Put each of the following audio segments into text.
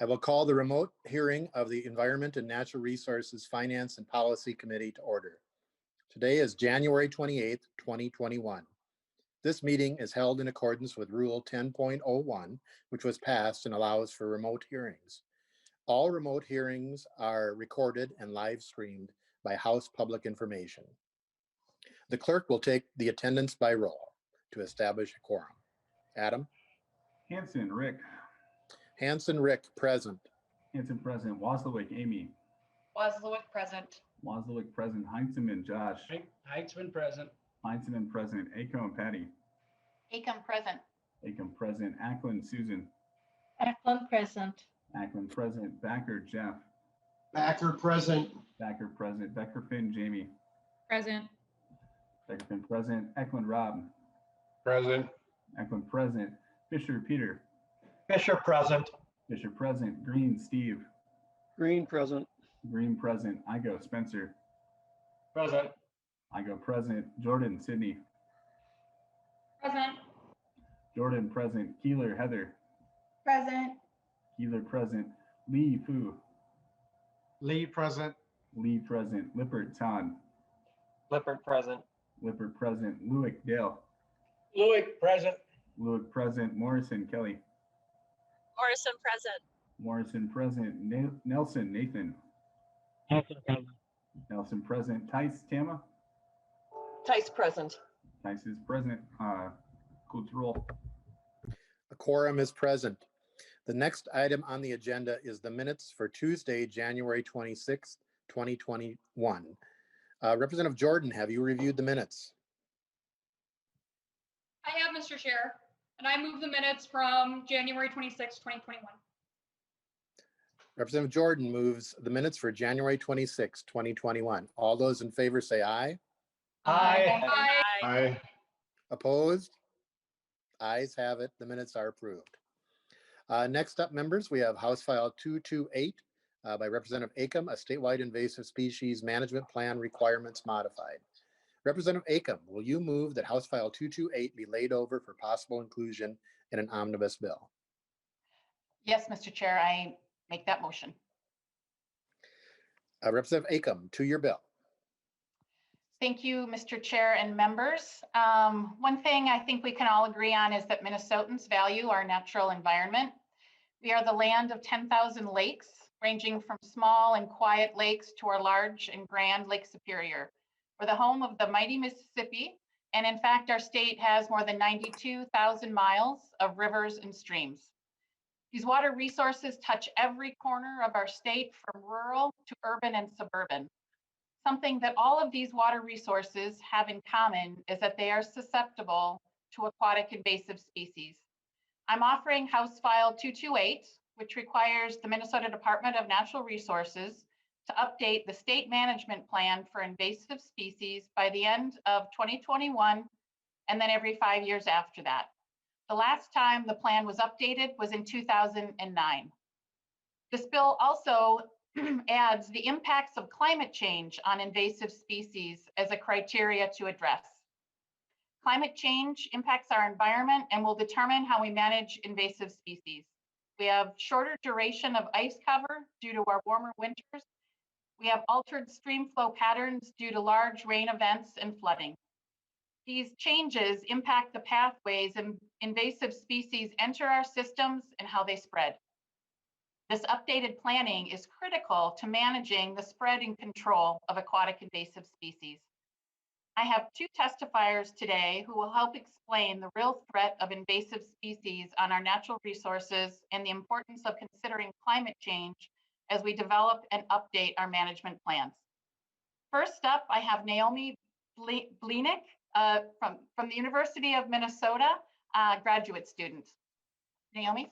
I will call the remote hearing of the Environment and Natural Resources Finance and Policy Committee to order. Today is January 28th, 2021. This meeting is held in accordance with Rule 10.01, which was passed and allows for remote hearings. All remote hearings are recorded and live streamed by House Public Information. The clerk will take the attendance by roll to establish a quorum. Adam? Hanson, Rick. Hanson, Rick, present. Hanson, present. Waslewick, Amy. Waslewick, present. Waslewick, present. Heinzman, Josh. Heinzman, present. Heinzman, present. Acomb, Patty. Acomb, present. Acomb, present. Ackland, Susan. Ackland, present. Ackland, present. Backer, Jeff. Backer, present. Backer, present. Beckerfin, Jamie. Present. Beckerfin, present. Eklund, Rob. Present. Eklund, present. Fisher, Peter. Fisher, present. Fisher, present. Green, Steve. Green, present. Green, present. Igo, Spencer. Present. Igo, present. Jordan, Sydney. Present. Jordan, present. Keeler, Heather. Present. Keeler, present. Lee, Fu. Lee, present. Lee, present. Lippert, Todd. Lippert, present. Lippert, present. Lewick, Dale. Lewick, present. Lewick, present. Morrison, Kelly. Morrison, present. Morrison, present. Nelson, Nathan. Nelson, present. Nelson, present. Tice, Tama. Tice, present. Tice is present. Cool to roll. A quorum is present. The next item on the agenda is the minutes for Tuesday, January 26th, 2021. Representative Jordan, have you reviewed the minutes? I have, Mr. Chair, and I move the minutes from January 26, 2021. Representative Jordan moves the minutes for January 26, 2021. All those in favor say aye. Aye. Aye. Aye. Opposed? Ayes have it. The minutes are approved. Next up, members, we have House File 228 by Representative Acomb, a statewide invasive species management plan requirements modified. Representative Acomb, will you move that House File 228 be laid over for possible inclusion in an omnibus bill? Yes, Mr. Chair, I make that motion. Representative Acomb, to your bill. Thank you, Mr. Chair and members. One thing I think we can all agree on is that Minnesotans value our natural environment. We are the land of 10,000 lakes, ranging from small and quiet lakes to our large and grand Lake Superior. We're the home of the mighty Mississippi, and in fact, our state has more than 92,000 miles of rivers and streams. These water resources touch every corner of our state, from rural to urban and suburban. Something that all of these water resources have in common is that they are susceptible to aquatic invasive species. I'm offering House File 228, which requires the Minnesota Department of Natural Resources to update the state management plan for invasive species by the end of 2021, and then every 5 years after that. The last time the plan was updated was in 2009. This bill also adds the impacts of climate change on invasive species as a criteria to address. Climate change impacts our environment and will determine how we manage invasive species. We have shorter duration of ice cover due to our warmer winters. We have altered stream flow patterns due to large rain events and flooding. These changes impact the pathways invasive species enter our systems and how they spread. This updated planning is critical to managing the spread and control of aquatic invasive species. I have two testifiers today who will help explain the real threat of invasive species on our natural resources and the importance of considering climate change as we develop and update our management plans. First up, I have Naomi Blinick from the University of Minnesota, graduate student. Naomi?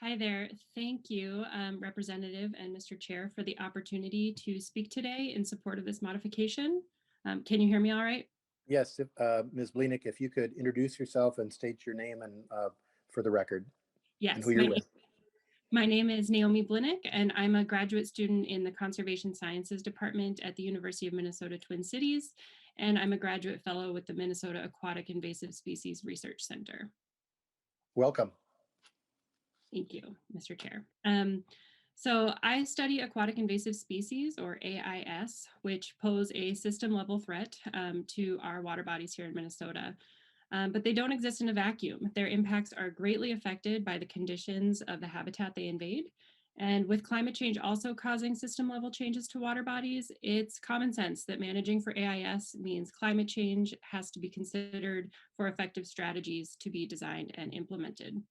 Hi there. Thank you, Representative and Mr. Chair, for the opportunity to speak today in support of this modification. Can you hear me all right? Yes, Ms. Blinick, if you could introduce yourself and state your name and for the record. Yes, and who you're with. My name is Naomi Blinick, and I'm a graduate student in the Conservation Sciences Department at the University of Minnesota Twin Cities, and I'm a graduate fellow with the Minnesota Aquatic Invasive Species Research Center. Welcome. Thank you, Mr. Chair. So I study aquatic invasive species, or AIS, which pose a system-level threat to our water bodies here in Minnesota. But they don't exist in a vacuum. Their impacts are greatly affected by the conditions of the habitat they invade. And with climate change also causing system-level changes to water bodies, it's common sense that managing for AIS means climate change has to be considered for effective strategies to be designed and implemented.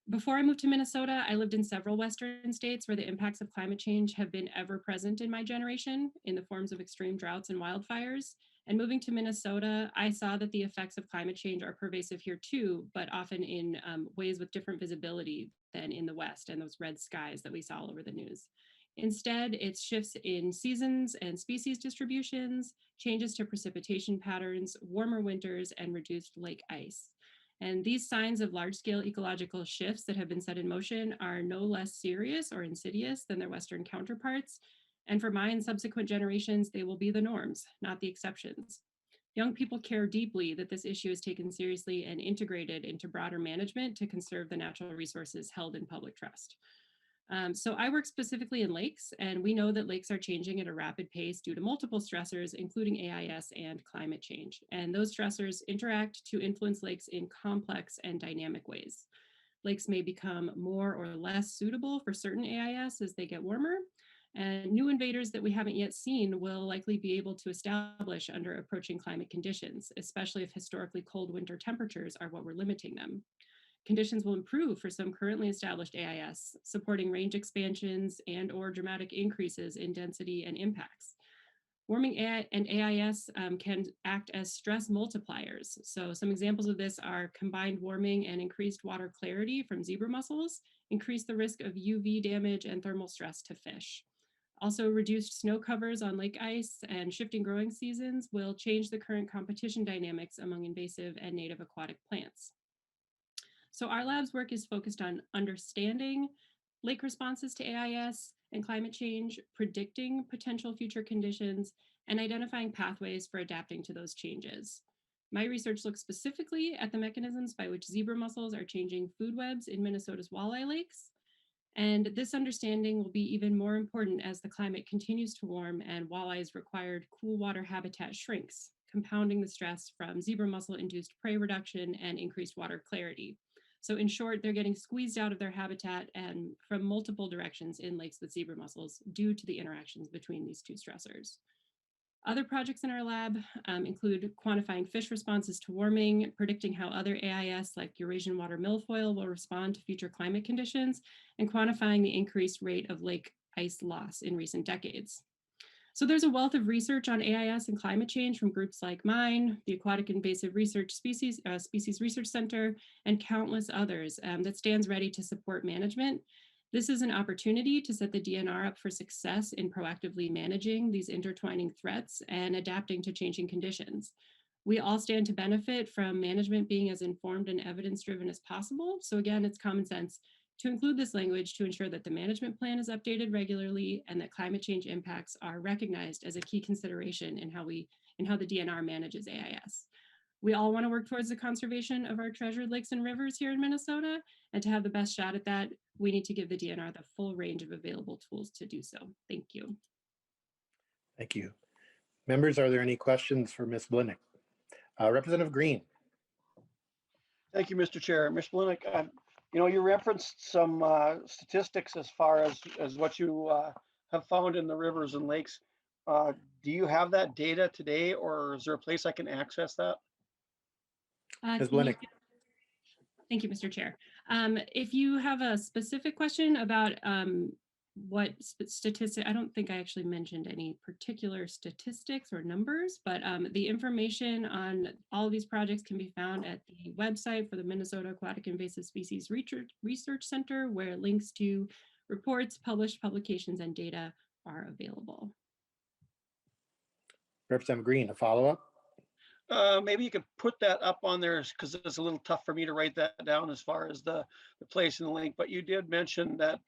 Before I moved to Minnesota, I lived in several Western states where the impacts of climate change have been ever present in my generation in the forms of extreme droughts and wildfires. And moving to Minnesota, I saw that the effects of climate change are pervasive here too, but often in ways with different visibility than in the West and those red skies that we saw all over the news. Instead, it's shifts in seasons and species distributions, changes to precipitation patterns, warmer winters, and reduced lake ice. And these signs of large-scale ecological shifts that have been set in motion are no less serious or insidious than their Western counterparts. And for my and subsequent generations, they will be the norms, not the exceptions. Young people care deeply that this issue is taken seriously and integrated into broader management to conserve the natural resources held in public trust. So I work specifically in lakes, and we know that lakes are changing at a rapid pace due to multiple stressors, including AIS and climate change. And those stressors interact to influence lakes in complex and dynamic ways. Lakes may become more or less suitable for certain AIS as they get warmer, and new invaders that we haven't yet seen will likely be able to establish under approaching climate conditions, especially if historically cold winter temperatures are what we're limiting them. Conditions will improve for some currently established AIS, supporting range expansions and/or dramatic increases in density and impacts. Warming and AIS can act as stress multipliers. So some examples of this are combined warming and increased water clarity from zebra mussels, increase the risk of UV damage and thermal stress to fish. Also, reduced snow covers on lake ice and shifting growing seasons will change the current competition dynamics among invasive and native aquatic plants. So our lab's work is focused on understanding lake responses to AIS and climate change, predicting potential future conditions, and identifying pathways for adapting to those changes. My research looks specifically at the mechanisms by which zebra mussels are changing food webs in Minnesota's walleye lakes. And this understanding will be even more important as the climate continues to warm and walleye's required cool water habitat shrinks, compounding the stress from zebra mussel-induced prey reduction and increased water clarity. So in short, they're getting squeezed out of their habitat and from multiple directions in lakes with zebra mussels due to the interactions between these two stressors. Other projects in our lab include quantifying fish responses to warming, predicting how other AIS like Eurasian water milfoil will respond to future climate conditions, and quantifying the increased rate of lake ice loss in recent decades. So there's a wealth of research on AIS and climate change from groups like mine, the Aquatic Invasive Research Species Research Center, and countless others that stands ready to support management. This is an opportunity to set the DNR up for success in proactively managing these intertwining threats and adapting to changing conditions. We all stand to benefit from management being as informed and evidence-driven as possible. So again, it's common sense to include this language to ensure that the management plan is updated regularly and that climate change impacts are recognized as a key consideration in how the DNR manages AIS. We all want to work towards the conservation of our treasured lakes and rivers here in Minnesota, and to have the best shot at that, we need to give the DNR the full range of available tools to do so. Thank you. Thank you. Members, are there any questions for Ms. Blinick? Representative Green. Thank you, Mr. Chair. Ms. Blinick, you referenced some statistics as far as what you have found in the rivers and lakes. Do you have that data today, or is there a place I can access that? Ms. Blinick. Thank you, Mr. Chair. If you have a specific question about what statistics, I don't think I actually mentioned any particular statistics or numbers, but the information on all of these projects can be found at the website for the Minnesota Aquatic Invasive Species Research Center, where links to reports, published publications, and data are available. Representative Green, a follow-up? Maybe you could put that up on there because it's a little tough for me to write that down as far as the place and the link, but you did mention that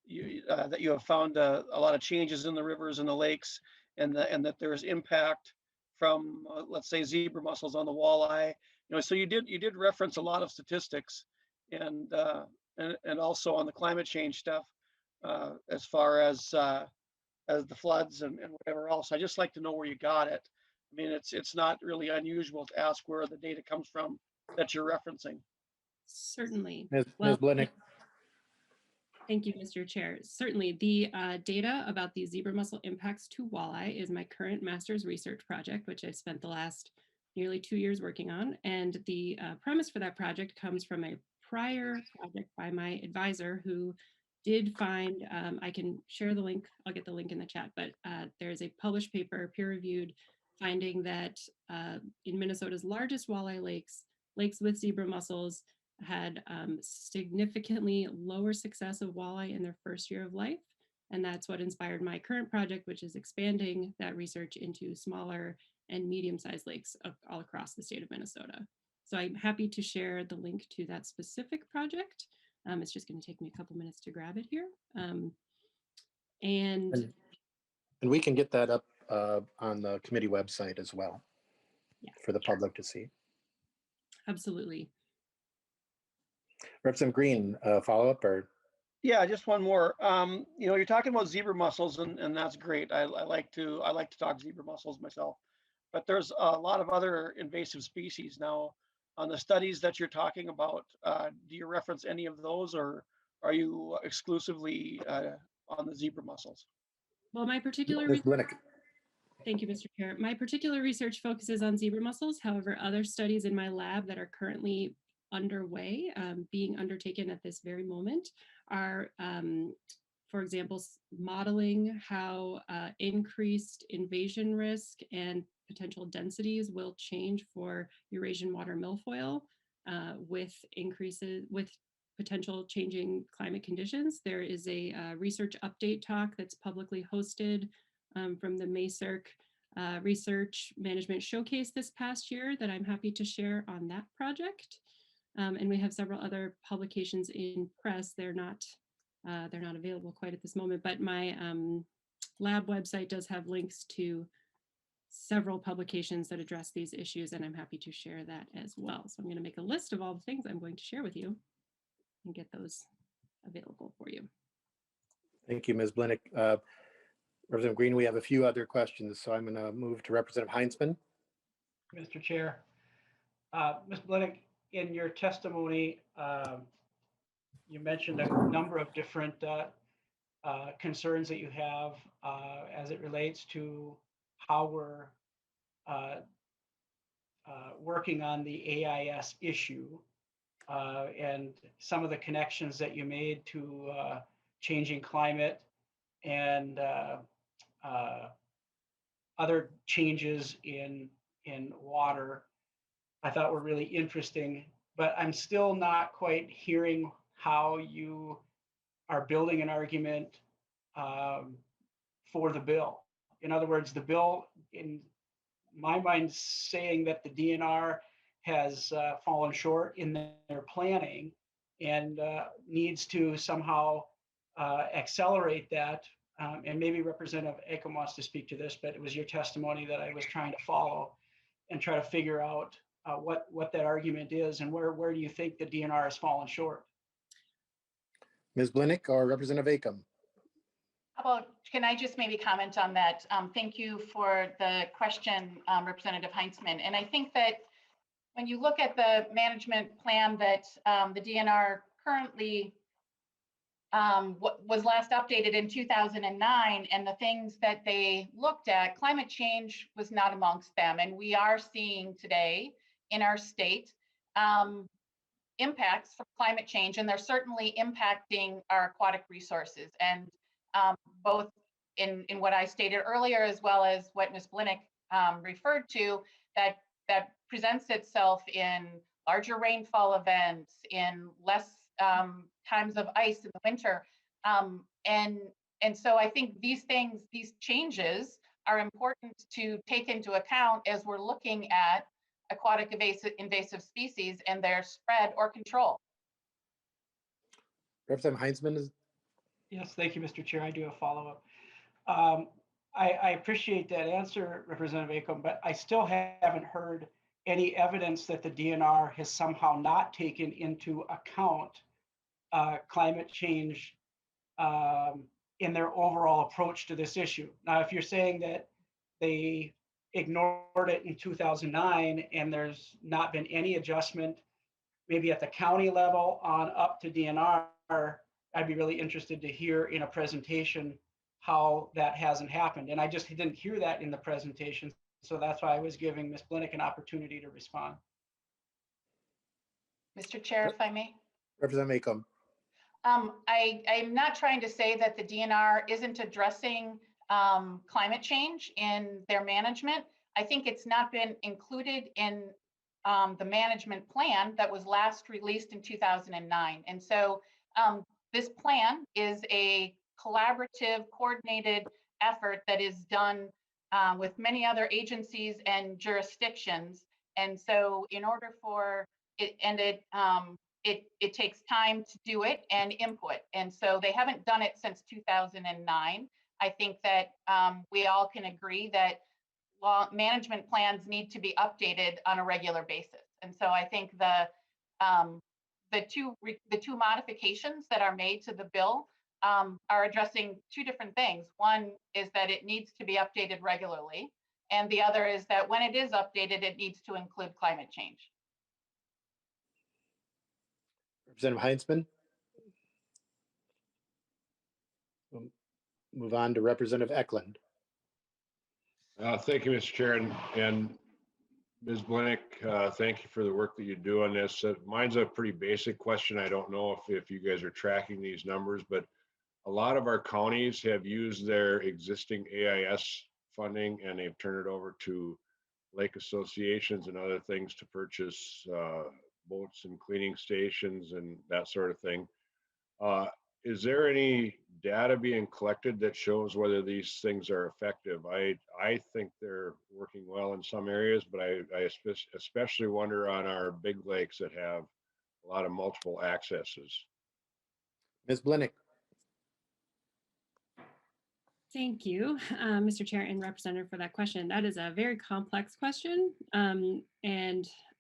you have found a lot of changes in the rivers and the lakes, and that there's impact from let's say zebra mussels on the walleye. So you did reference a lot of statistics, and also on the climate change stuff, as far as the floods and whatever else. I just like to know where you got it. I mean, it's not really unusual to ask where the data comes from that you're referencing. Certainly. Ms. Well, Blinick. thank you, Mr. Chair. Certainly, the data about the zebra mussel impacts to walleye is my current master's research project, which I've spent the last nearly 2 years working on. And the premise for that project comes from a prior project by my advisor who did find, I can share the link, I'll get the link in the chat, but there's a published paper, peer-reviewed, finding that in Minnesota's largest walleye lakes, lakes with zebra mussels had significantly lower success of walleye in their first year of life. And that's what inspired my current project, which is expanding that research into smaller and medium-sized lakes all across the state of Minnesota. So I'm happy to share the link to that specific project. It's just going to take me a couple minutes to grab it here. And we can get that up on the committee website as well, yeah, for the public to see. Absolutely. Representative Green, follow up or? Yeah, just one more. You know, you're talking about zebra mussels, and that's great. I like to talk zebra mussels myself, but there's a lot of other invasive species now. On the studies that you're talking about, do you reference any of those, or are you exclusively on the zebra mussels? Well, my particular Thank you, Mr. Chair. My particular research focuses on zebra mussels. However, other studies in my lab that are currently underway, being undertaken at this very moment, are, for example, modeling how increased invasion risk and potential densities will change for Eurasian water milfoil with potential changing climate conditions. There is a research update talk that's publicly hosted from the MACERC Research Management Showcase this past year that I'm happy to share on that project. And we have several other publications in press. They're not available quite at this moment, but my lab website does have links to several publications that address these issues, and I'm happy to share that as well. So I'm going to make a list of all the things I'm going to share with you and get those available for you. Thank you, Ms. Blinick. Representative Green, we have a few other questions, so I'm going to move to Representative Heinzman. Mr. Chair. Ms. Blinick, in your testimony, you mentioned a number of different concerns that you have as it relates to how we're working on the AIS issue and some of the connections that you made to changing climate and other changes in water. I thought were really interesting, but I'm still not quite hearing how you are building an argument for the bill. In other words, the bill, in my mind, saying that the DNR has fallen short in their planning and needs to somehow accelerate that. And maybe Representative Acomb wants to speak to this, but it was your testimony that I was trying to follow and try to figure out what that argument is and where do you think the DNR has fallen short? Ms. Blinick or Representative Acomb? How about, can I just maybe comment on that? Thank you for the question, Representative Heinzman. And I think that when you look at the management plan that the DNR currently was last updated in 2009, and the things that they looked at, climate change was not amongst them. And we are seeing today in our state impacts from climate change, and they're certainly impacting our aquatic resources. And both in what I stated earlier, as well as what Ms. Blinick referred to, that presents itself in larger rainfall events, in less times of ice in the winter. And so I think these changes are important to take into account as we're looking at aquatic invasive species and their spread or control. Representative Heinzman is. Yes, thank you, Mr. Chair. I do have a follow-up. I appreciate that answer, Representative Acomb, but I still haven't heard any evidence that the DNR has somehow not taken into account climate change in their overall approach to this issue. Now, if you're saying that they ignored it in 2009 and there's not been any adjustment, maybe at the county level on up to DNR, I'd be really interested to hear in a presentation how that hasn't happened. And I just didn't hear that in the presentation. So that's why I was giving Ms. Blinick an opportunity to respond. Mr. Chair, if I may. Representative Acomb. I'm not trying to say that the DNR isn't addressing climate change in their management. I think it's not been included in the management plan that was last released in 2009. And so this plan is a collaborative, coordinated effort that is done with many other agencies and jurisdictions. And so in order for it, and it takes time to do it and input. And so they haven't done it since 2009. I think that we all can agree that management plans need to be updated on a regular basis. And so I think the two modifications that are made to the bill are addressing two different things. One is that it needs to be updated regularly. And the other is that when it is updated, it needs to include climate change. Representative Heinzman. We'll move on to Representative Eklund. Thank you, Mr. Chair, and Ms. Blinick, thank you for the work that you do on this. Mine's a pretty basic question. I don't know if you guys are tracking these numbers, but a lot of our counties have used their existing AIS funding and they've turned it over to lake associations and other things to purchase boats and cleaning stations and that sort of thing. Is there any data being collected that shows whether these things are effective? I think they're working well in some areas, but I especially wonder on our big lakes that have a lot of multiple accesses. Ms. Blinick. Thank you, Mr. Chair and Representative, for that question. That is a very complex question, and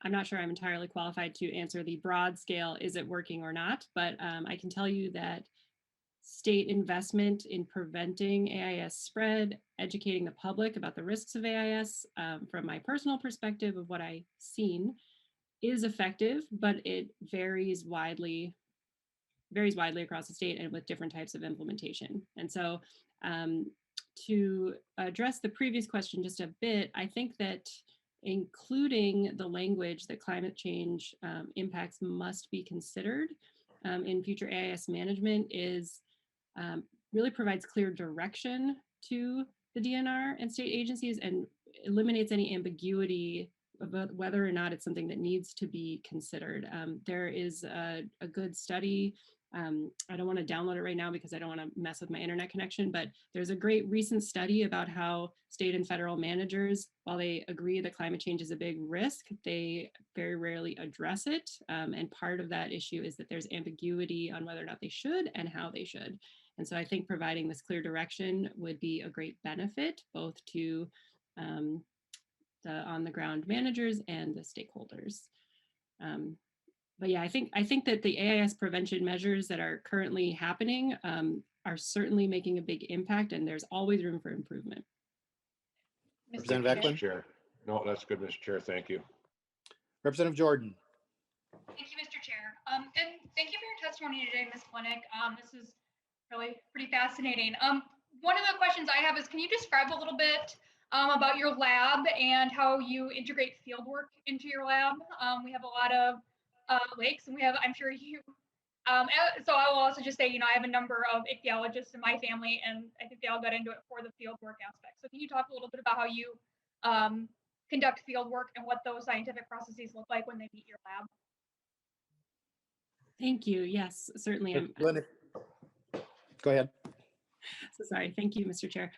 I'm not sure I'm entirely qualified to answer the broad scale, is it working or not, but I can tell you that state investment in preventing AIS spread, educating the public about the risks of AIS, from my personal perspective of what I've seen, is effective, but it varies widely across the state and with different types of implementation. And so to address the previous question just a bit, I think that including the language that climate change impacts must be considered in future AIS management is really provides clear direction to the DNR and state agencies and eliminates any ambiguity about whether or not it's something that needs to be considered. There is a good study. I don't want to download it right now because I don't want to mess with my internet connection, but there's a great recent study about how state and federal managers, while they agree that climate change is a big risk, they very rarely address it. And part of that issue is that there's ambiguity on whether or not they should and how they should. And so I think providing this clear direction would be a great benefit both to the on-the-ground managers and the stakeholders. But yeah, I think that the AIS prevention measures that are currently happening are certainly making a big impact, and there's always room for improvement. Representative Eklund. Chair. No, that's good, Mr. Chair. Thank you. Representative Jordan. Thank you, Mr. Chair. And thank you for your testimony today, Ms. Blinick. This is really pretty fascinating. One of the questions I have is, can you describe a little bit about your lab and how you integrate field work into your lab? We have a lot of lakes, and we have, I'm sure you, so I will also just say, I have a number of ichthyologists in my family, and I think they all got into it for the field work aspect. So can you talk a little bit about how you conduct field work and what those scientific processes look like when they meet your lab? Thank you. Yes, certainly. Go ahead. So sorry. Thank you, Mr. Chair.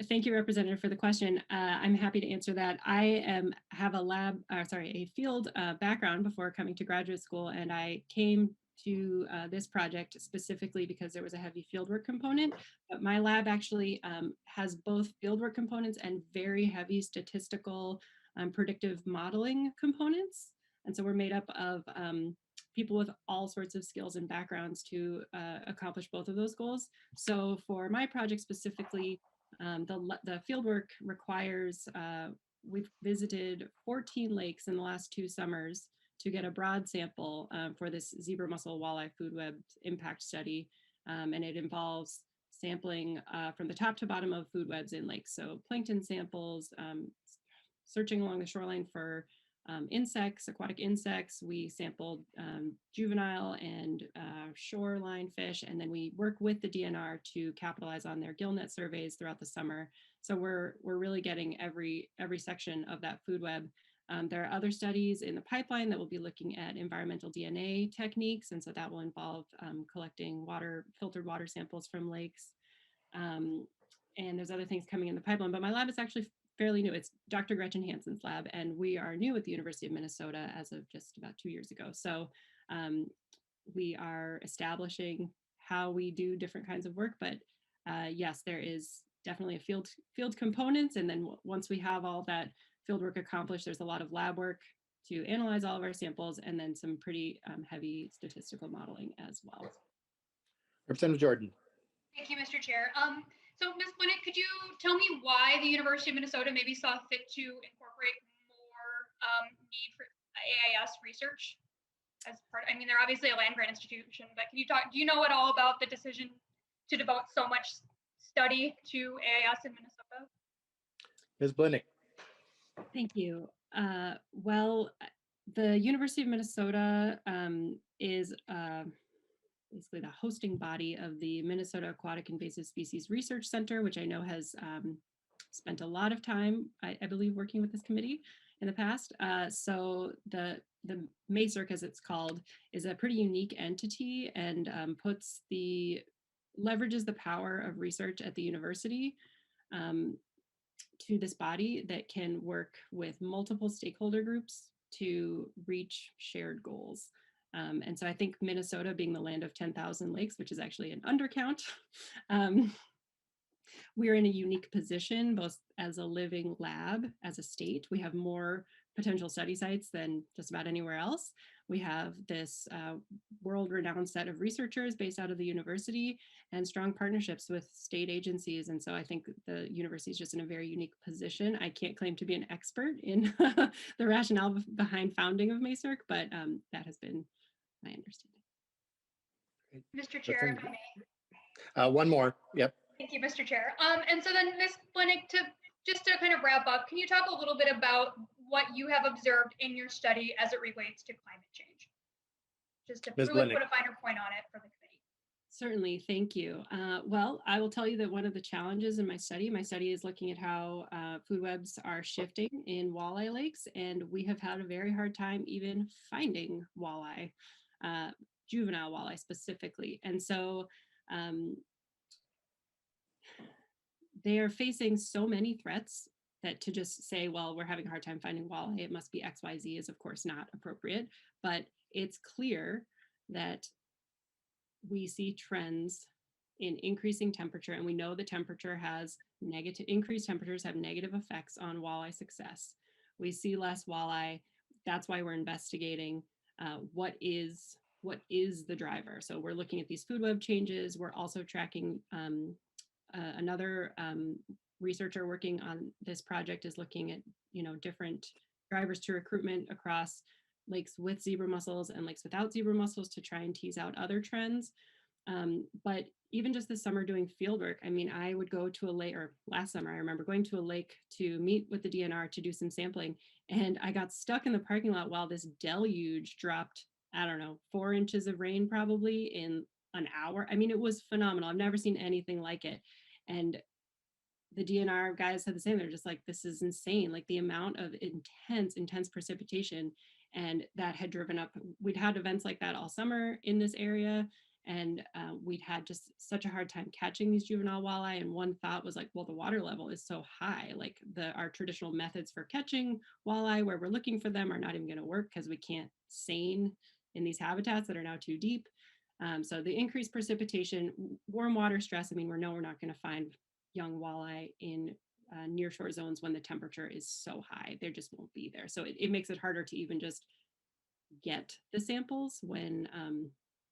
Thank you, Representative, for the question. I'm happy to answer that. I have a field background before coming to graduate school, and I came to this project specifically because there was a heavy fieldwork component. But my lab actually has both fieldwork components and very heavy statistical predictive modeling components. And so we're made up of people with all sorts of skills and backgrounds to accomplish both of those goals. So for my project specifically, the fieldwork requires, we've visited 14 lakes in the last 2 summers to get a broad sample for this zebra mussel walleye food web impact study. And it involves sampling from the top to bottom of food webs in lakes. So plankton samples, searching along the shoreline for insects, aquatic insects. We sampled juvenile and shoreline fish, and then we work with the DNR to capitalize on their gillnet surveys throughout the summer. So we're really getting every section of that food web. There are other studies in the pipeline that will be looking at environmental DNA techniques, and so that will involve collecting filtered water samples from lakes. And there's other things coming in the pipeline, but my lab is actually fairly new. It's Dr. Gretchen Hansen's lab, and we are new at the University of Minnesota as of just about 2 years ago. So we are establishing how we do different kinds of work, but yes, there is definitely a field components. And then once we have all that field work accomplished, there's a lot of lab work to analyze all of our samples, and then some pretty heavy statistical modeling as well. Representative Jordan. Thank you, Mr. Chair. So Ms. Blinick, could you tell me why the University of Minnesota maybe saw fit to incorporate more need for AIS research as part? I mean, they're obviously a land grant institution, but can you talk? Do you know at all about the decision to devote so much study to AIS in Minnesota? Ms. Blinick. Thank you. Well, the University of Minnesota is basically the hosting body of the Minnesota Aquatic Invasive Species Research Center, which I know has spent a lot of time, I believe, working with this committee in the past. So the MACERC, as it's called, is a pretty unique entity and leverages the power of research at the university to this body that can work with multiple stakeholder groups to reach shared goals. And so I think Minnesota, being the land of 10,000 lakes, which is actually an undercount, we're in a unique position, both as a living lab, as a state. We have more potential study sites than just about anywhere else. We have this world-renowned set of researchers based out of the university and strong partnerships with state agencies. And so I think the university is just in a very unique position. I can't claim to be an expert in the rationale behind founding of MACERC, but that has been my understanding. Mr. Chair, if I may. One more. Yep. Thank you, Mr. Chair. And so then, Ms. Blinick, just to kind of wrap up, can you talk a little bit about what you have observed in your study as it relates to climate change? Just to really put a finer point on it for the committee. Certainly, thank you. Well, I will tell you that one of the challenges in my study is looking at how food webs are shifting in walleye lakes, and we have had a very hard time even finding walleye, juvenile walleye specifically. And so they are facing so many threats that to just say, well, we're having a hard time finding walleye, it must be XYZ, is of course not appropriate, but it's clear that we see trends in increasing temperature, and we know the temperature has increased temperatures have negative effects on walleye success. We see less walleye. That's why we're investigating what is the driver. So we're looking at these food web changes. We're also tracking another researcher working on this project is looking at different drivers to recruitment across lakes with zebra mussels and lakes without zebra mussels to try and tease out other trends. But even just this summer doing field work, I mean, I would go to a lake, or last summer, I remember going to a lake to meet with the DNR to do some sampling. And I got stuck in the parking lot while this deluge dropped, I don't know, 4 inches of rain probably in an hour. I mean, it was phenomenal. I've never seen anything like it. And the DNR guys said the same. They're just like, this is insane. Like the amount of intense precipitation, and that had driven up. We'd had events like that all summer in this area, and we'd had just such a hard time catching these juvenile walleye. And one thought was like, well, the water level is so high, like our traditional methods for catching walleye where we're looking for them are not even going to work because we can't seine in these habitats that are now too deep. So the increased precipitation, warm water stress, I mean, we're not going to find young walleye in nearshore zones when the temperature is so high. There just won't be there. So it makes it harder to even just get the samples when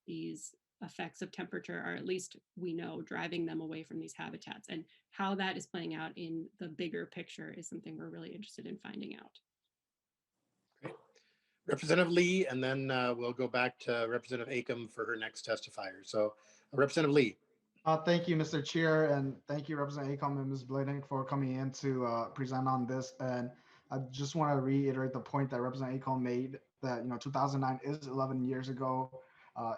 these effects of temperature are, at least we know, driving them away from these habitats. And how that is playing out in the bigger picture is something we're really interested in finding out. Great. Representative Lee, and then we'll go back to Representative Acomb for her next testifier. So Representative Lee. Thank you, Mr. Chair, and thank you, Representative Acomb and Ms. Blinick, for coming in to present on this. And I just want to reiterate the point that Representative Acomb made that 2009 is 11 years ago,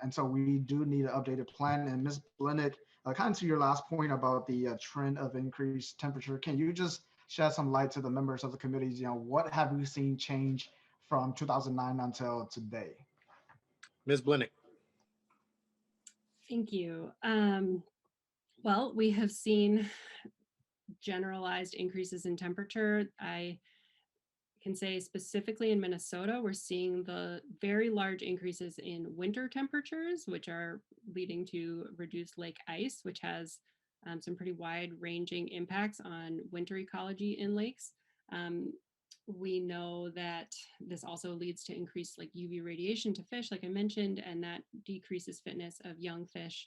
and so we do need an updated plan. And Ms. Blinick, kind of to your last point about the trend of increased temperature, can you just shed some light to the members of the committees? What have we seen change from 2009 until today? Ms. Blinick. Thank you. Well, we have seen generalized increases in temperature. I can say specifically in Minnesota, we're seeing the very large increases in winter temperatures, which are leading to reduced lake ice, which has some pretty wide-ranging impacts on winter ecology in lakes. We know that this also leads to increased UV radiation to fish, like I mentioned, and that decreases fitness of young fish.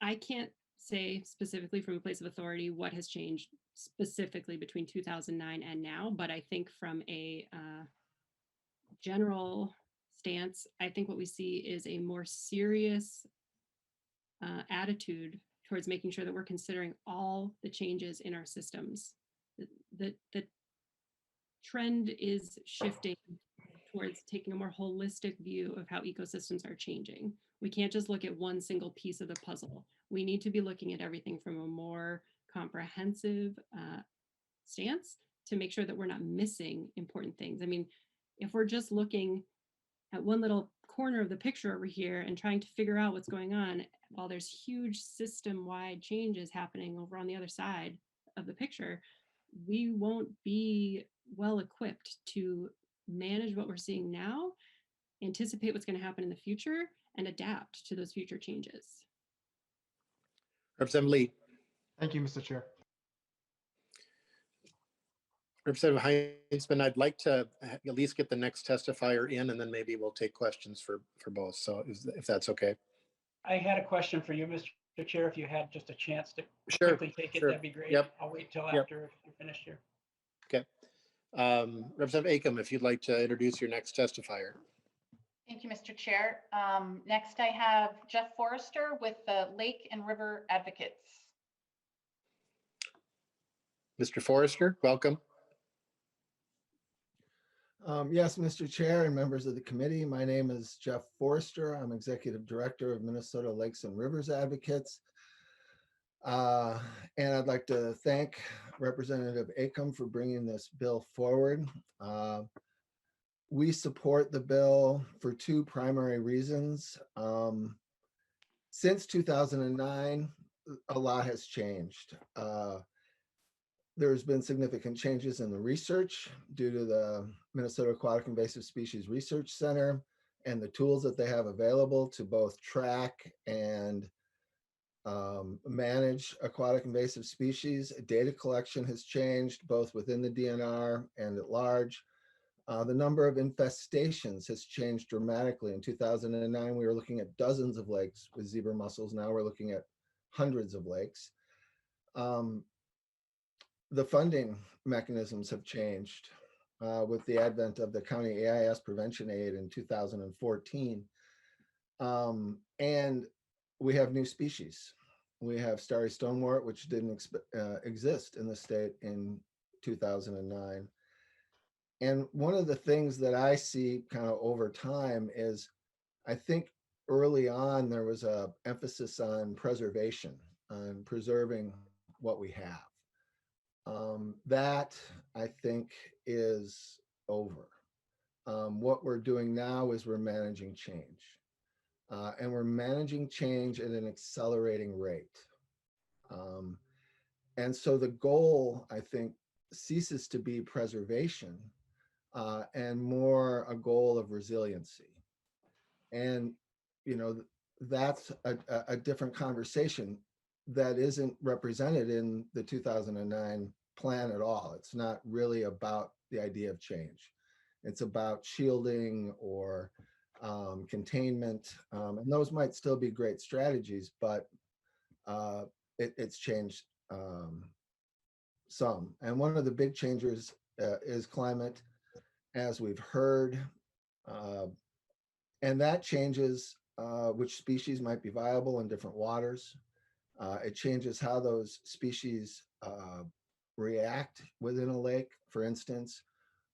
I can't say specifically from a place of authority what has changed specifically between 2009 and now, but I think from a general stance, I think what we see is a more serious attitude towards making sure that we're considering all the changes in our systems. The trend is shifting towards taking a more holistic view of how ecosystems are changing. We can't just look at one single piece of the puzzle. We need to be looking at everything from a more comprehensive stance to make sure that we're not missing important things. I mean, if we're just looking at one little corner of the picture over here and trying to figure out what's going on, while there's huge system-wide changes happening over on the other side of the picture, we won't be well equipped to manage what we're seeing now, anticipate what's going to happen in the future, and adapt to those future changes. Representative Lee. Thank you, Mr. Chair. Representative Heinzman, I'd like to at least get the next testifier in, and then maybe we'll take questions for both. So if that's okay. I had a question for you, Mr. Chair. If you had just a chance to quickly take it, that'd be great. Yep. I'll wait till after you're finished here. Okay. Representative Acomb, if you'd like to introduce your next testifier. Thank you, Mr. Chair. Next, I have Jeff Forrester with the Lake and River Advocates. Mr. Forrester, welcome. Yes, Mr. Chair and members of the committee, my name is Jeff Forrester. I'm Executive Director of Minnesota Lakes and Rivers Advocates. And I'd like to thank Representative Acomb for bringing this bill forward. We support the bill for two primary reasons. Since 2009, a lot has changed. There's been significant changes in the research due to the Minnesota Aquatic Invasive Species Research Center and the tools that they have available to both track and manage aquatic invasive species. Data collection has changed both within the DNR and at large. The number of infestations has changed dramatically. In 2009, we were looking at dozens of lakes with zebra mussels. Now we're looking at hundreds of lakes. The funding mechanisms have changed with the advent of the county AIS prevention aid in 2014. And we have new species. We have starry stonewort, which didn't exist in the state in 2009. And one of the things that I see kind of over time is, I think early on there was a emphasis on preservation, on preserving what we have. That I think is over. What we're doing now is we're managing change. And we're managing change at an accelerating rate. And so the goal, I think, ceases to be preservation and more a goal of resiliency. And, you know, that's a different conversation. that isn't represented in the 2009 plan at all. It's not really about the idea of change. It's about shielding or containment, and those might still be great strategies, but it's changed some. And one of the big changes is climate, as we've heard, and that changes which species might be viable in different waters. It changes how those species react within a lake. For instance,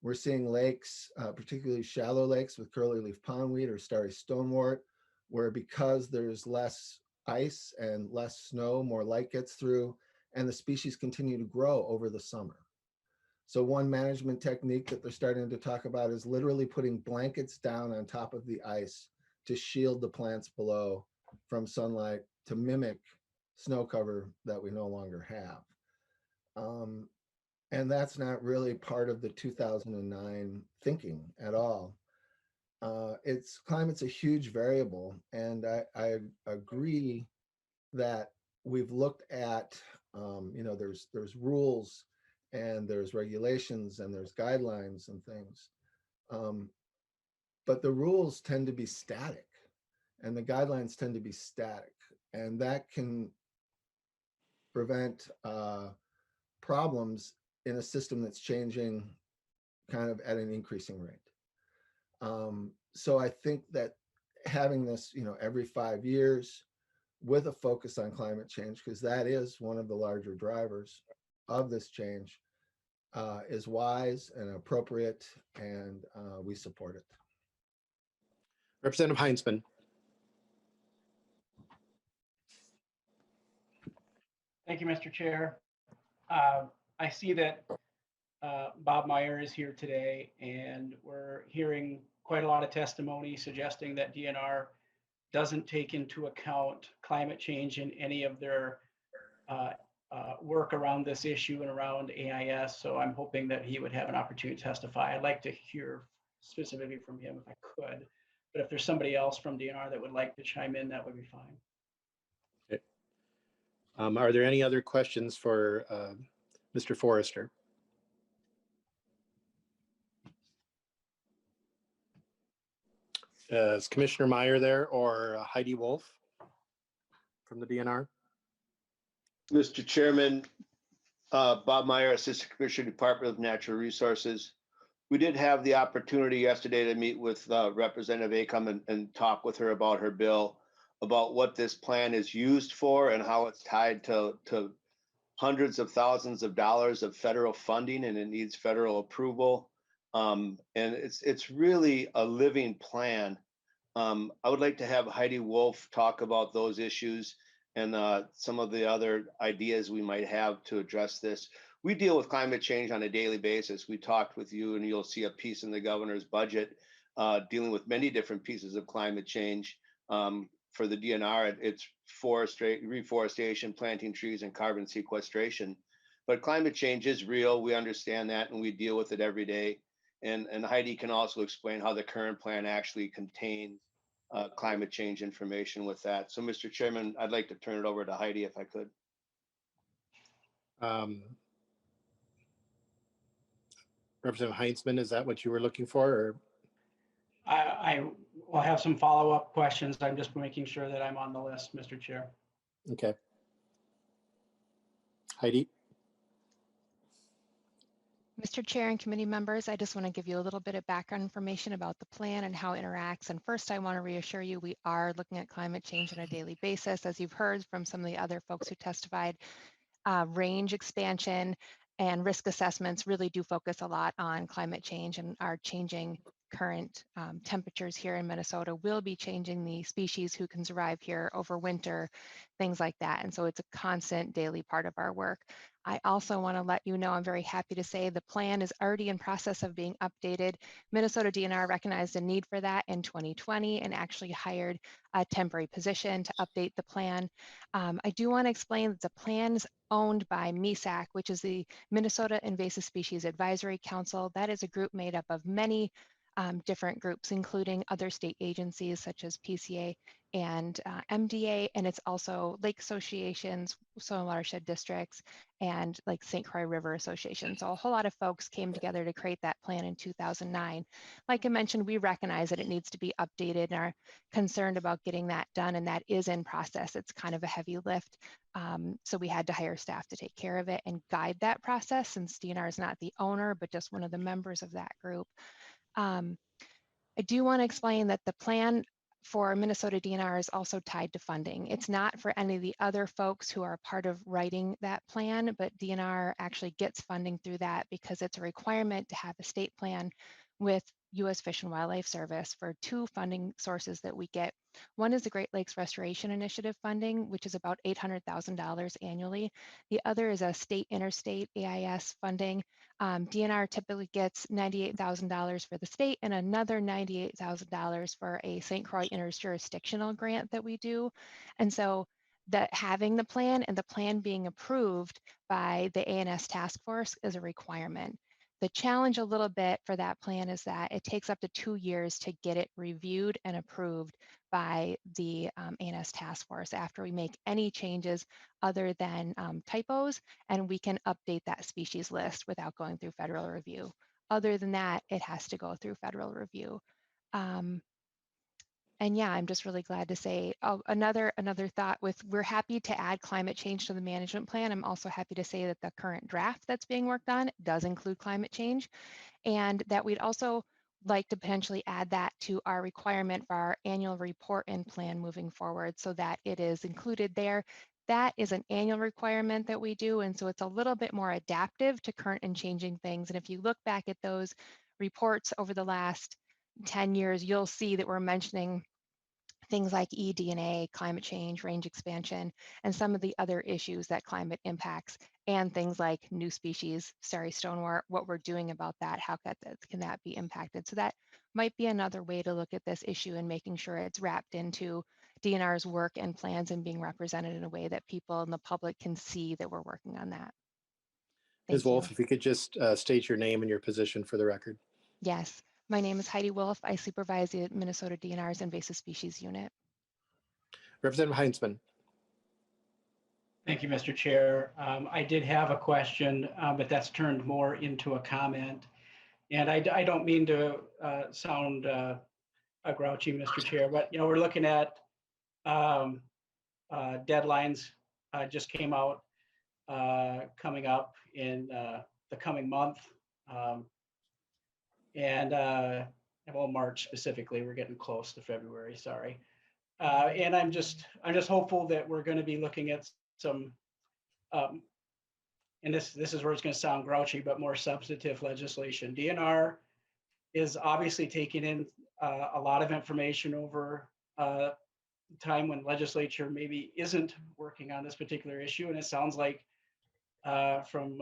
we're seeing lakes, particularly shallow lakes with curly leaf pondweed or starry stonewort, where because there's less ice and less snow, more light gets through, and the species continue to grow over the summer. So one management technique that they're starting to talk about is literally putting blankets down on top of the ice to shield the plants below from sunlight to mimic snow cover that we no longer have. And that's not really part of the 2009 thinking at all. Climate's a huge variable, and I agree that we've looked at, there's rules and there's regulations and there's guidelines and things. But the rules tend to be static and the guidelines tend to be static, and that can prevent problems in a system that's changing kind of at an increasing rate. So I think that having this, every 5 years with a focus on climate change, because that is one of the larger drivers of this change, is wise and appropriate, and we support it. Representative Heinzman. Thank you, Mr. Chair. I see that Bob Meyer is here today, and we're hearing quite a lot of testimony suggesting that DNR doesn't take into account climate change in any of their work around this issue and around AIS. So I'm hoping that he would have an opportunity to testify. I'd like to hear specifically from him if I could, but if there's somebody else from DNR that would like to chime in, that would be fine. Okay. Are there any other questions for Mr. Forrester? Is Commissioner Meyer there, or Heidi Wolf from the DNR? Mr. Chairman, Bob Meyer, Assistant Commissioner, Department of Natural Resources. We did have the opportunity yesterday to meet with Representative Acomb and talk with her about her bill, about what this plan is used for and how it's tied to hundreds of thousands of dollars of federal funding, and it needs federal approval. And it's really a living plan. I would like to have Heidi Wolf talk about those issues and some of the other ideas we might have to address this. We deal with climate change on a daily basis. We talked with you, and you'll see a piece in the governor's budget dealing with many different pieces of climate change. For the DNR, it's reforestation, planting trees, and carbon sequestration. But climate change is real. We understand that, and we deal with it every day. And Heidi can also explain how the current plan actually contains climate change information with that. So, Mr. Chairman, I'd like to turn it over to Heidi if I could. Representative Heinzman, is that what you were looking for? Or? I will have some follow-up questions. I'm just making sure that I'm on the list, Mr. Chair. Okay. Heidi? Mr. Chair and committee members, I just want to give you a little bit of background information about the plan and how it interacts. And first, I want to reassure you, we are looking at climate change on a daily basis. As you've heard from some of the other folks who testified, range expansion and risk assessments really do focus a lot on climate change, and our changing current temperatures here in Minnesota will be changing the species who can survive here over winter, things like that. And so it's a constant daily part of our work. I also want to let you know, I'm very happy to say the plan is already in process of being updated. Minnesota DNR recognized a need for that in 2020 and actually hired a temporary position to update the plan. I do want to explain that the plan is owned by MISAC, which is the Minnesota Invasive Species Advisory Council. That is a group made up of many different groups, including other state agencies such as PCA and MDA, and it's also lake associations, soil and watershed districts, and like St. Croix River Association. So a whole lot of folks came together to create that plan in 2009. Like I mentioned, we recognize that it needs to be updated and are concerned about getting that done, and that is in process. It's kind of a heavy lift. So we had to hire staff to take care of it and guide that process, since DNR is not the owner, but just one of the members of that group. I do want to explain that the plan for Minnesota DNR is also tied to funding. It's not for any of the other folks who are part of writing that plan, but DNR actually gets funding through that because it's a requirement to have a state plan with U.S. Fish and Wildlife Service for two funding sources that we get. One is the Great Lakes Restoration Initiative funding, which is about $800,000 annually. The other is a state interstate AIS funding. DNR typically gets $98,000 for the state and another $98,000 for a St. Croix interjurisdictional grant that we do. And so that having the plan and the plan being approved by the ANS task force is a requirement. The challenge a little bit for that plan is that it takes up to 2 years to get it reviewed and approved by the ANS task force after we make any changes other than typos, and we can update that species list without going through federal review. Other than that, it has to go through federal review. And yeah, I'm just really glad to say, oh, another thought with, we're happy to add climate change to the management plan. I'm also happy to say that the current draft that's being worked on does include climate change, and that we'd also like to potentially add that to our requirement for our annual report and plan moving forward so that it is included there. That is an annual requirement that we do, and so it's a little bit more adaptive to current and changing things. And if you look back at those reports over the last 10 years, you'll see that we're mentioning things like eDNA, climate change, range expansion, and some of the other issues that climate impacts, and things like new species, starry stonewort, what we're doing about that, how can that be impacted. So that might be another way to look at this issue and making sure it's wrapped into DNR's work and plans and being represented in a way that people and the public can see that we're working on that. Ms. Wolf, if you could just state your name and your position for the record. Yes, my name is Heidi Wolf. I supervise the Minnesota DNR's invasive species unit. Representative Heinzman. Thank you, Mr. Chair. I did have a question, but that's turned more into a comment. And I don't mean to sound grouchy, Mr. Chair, but we're looking at deadlines just came out coming up in the coming month. Well, March specifically, we're getting close to February, sorry. And I'm just hopeful that we're going to be looking at some, and this is where it's going to sound grouchy, but more substantive legislation. DNR is obviously taking in a lot of information over time when legislature maybe isn't working on this particular issue. And it sounds like from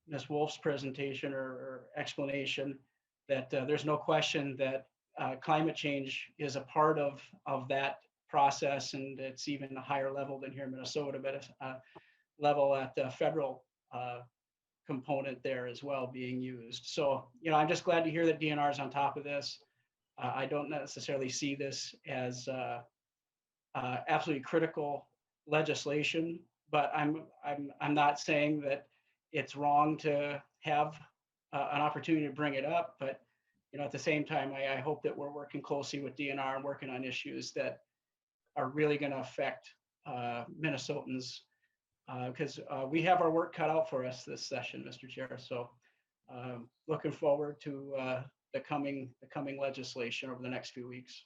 Ms. Wolf's presentation or explanation that there's no question that climate change is a part of that process, and it's even a higher level than here in Minnesota, but a level at the federal component there as well being used. So, I'm just glad to hear that DNR is on top of this. I don't necessarily see this as absolutely critical legislation, but I'm not saying that it's wrong to have an opportunity to bring it up, but at the same time, I hope that we're working closely with DNR and working on issues that are really going to affect Minnesotans, because we have our work cut out for us this session, Mr. Chair. So looking forward to the coming legislation over the next few weeks.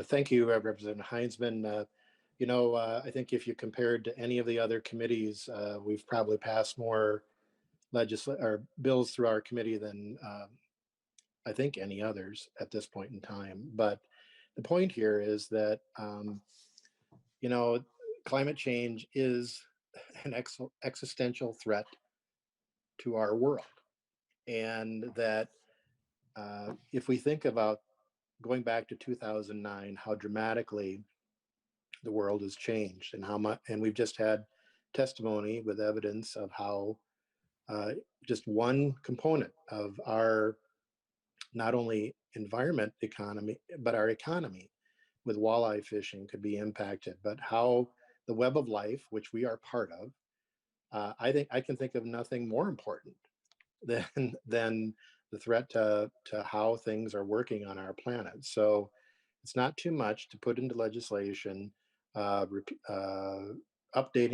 Thank you, Representative Heinzman. I think if you compared to any of the other committees, we've probably passed more bills through our committee than I think any others at this point in time. But the point here is that climate change is an existential threat to our world, and that if we think about going back to 2009, how dramatically the world has changed, and how much, and we've just had testimony with evidence of how just one component of our not only environment economy, but our economy with walleye fishing could be impacted, but how the web of life, which we are part of, I think I can think of nothing more important than the threat to how things are working on our planet. So it's not too much to put into legislation, updating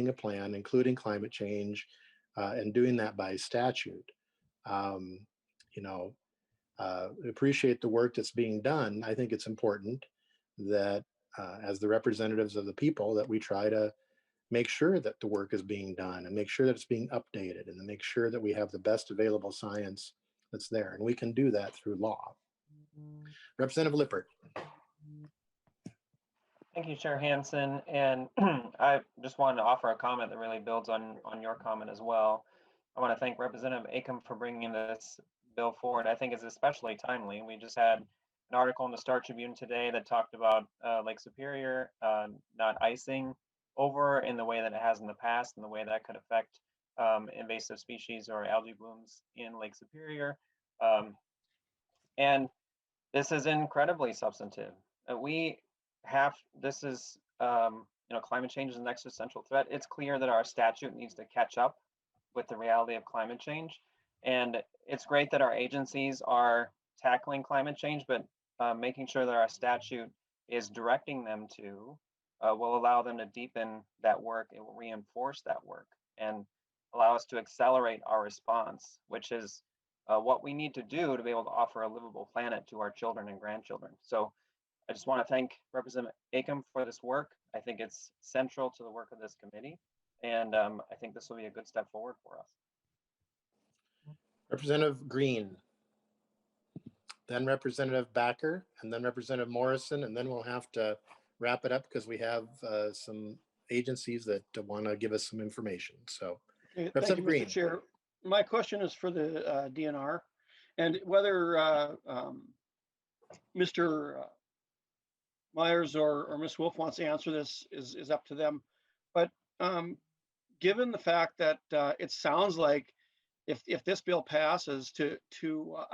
a plan, including climate change, and doing that by statute. You know, appreciate the work that's being done. I think it's important that as the representatives of the people that we try to make sure that the work is being done and make sure that it's being updated and make sure that we have the best available science that's there. And we can do that through law. Representative Lippert. Thank you, Chair Hansen. And I just wanted to offer a comment that really builds on your comment as well. I want to thank Representative Acomb for bringing this bill forward. I think it's especially timely. We just had an article in the Star Tribune today that talked about Lake Superior not icing over in the way that it has in the past and the way that could affect invasive species or algae blooms in Lake Superior. And this is incredibly substantive. This is, climate change is an existential threat. It's clear that our statute needs to catch up with the reality of climate change. And it's great that our agencies are tackling climate change, but making sure that our statute is directing them to will allow them to deepen that work. It will reinforce that work and allow us to accelerate our response, which is what we need to do to be able to offer a livable planet to our children and grandchildren. So I just want to thank Representative Acomb for this work. I think it's central to the work of this committee, and I think this will be a good step forward for us. Representative Green, then Representative Backer, and then Representative Morrison, and then we'll have to wrap it up because we have some agencies that want to give us some information. So, Okay, Representative thank you, Green. Mr. Chair. My question is for the DNR, and whether Mr. Myers or Ms. Wolf wants to answer this is up to them. But given the fact that it sounds like if this bill passes, to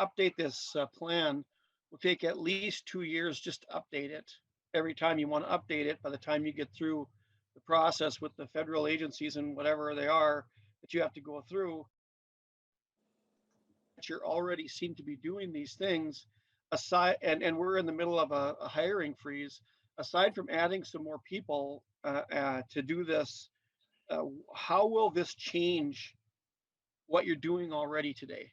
update this plan will take at least 2 years just to update it. Every time you want to update it, by the time you get through the process with the federal agencies and whatever they are that you have to go through, that you already seem to be doing these things aside, and we're in the middle of a hiring freeze. Aside from adding some more people to do this, how will this change what you're doing already today?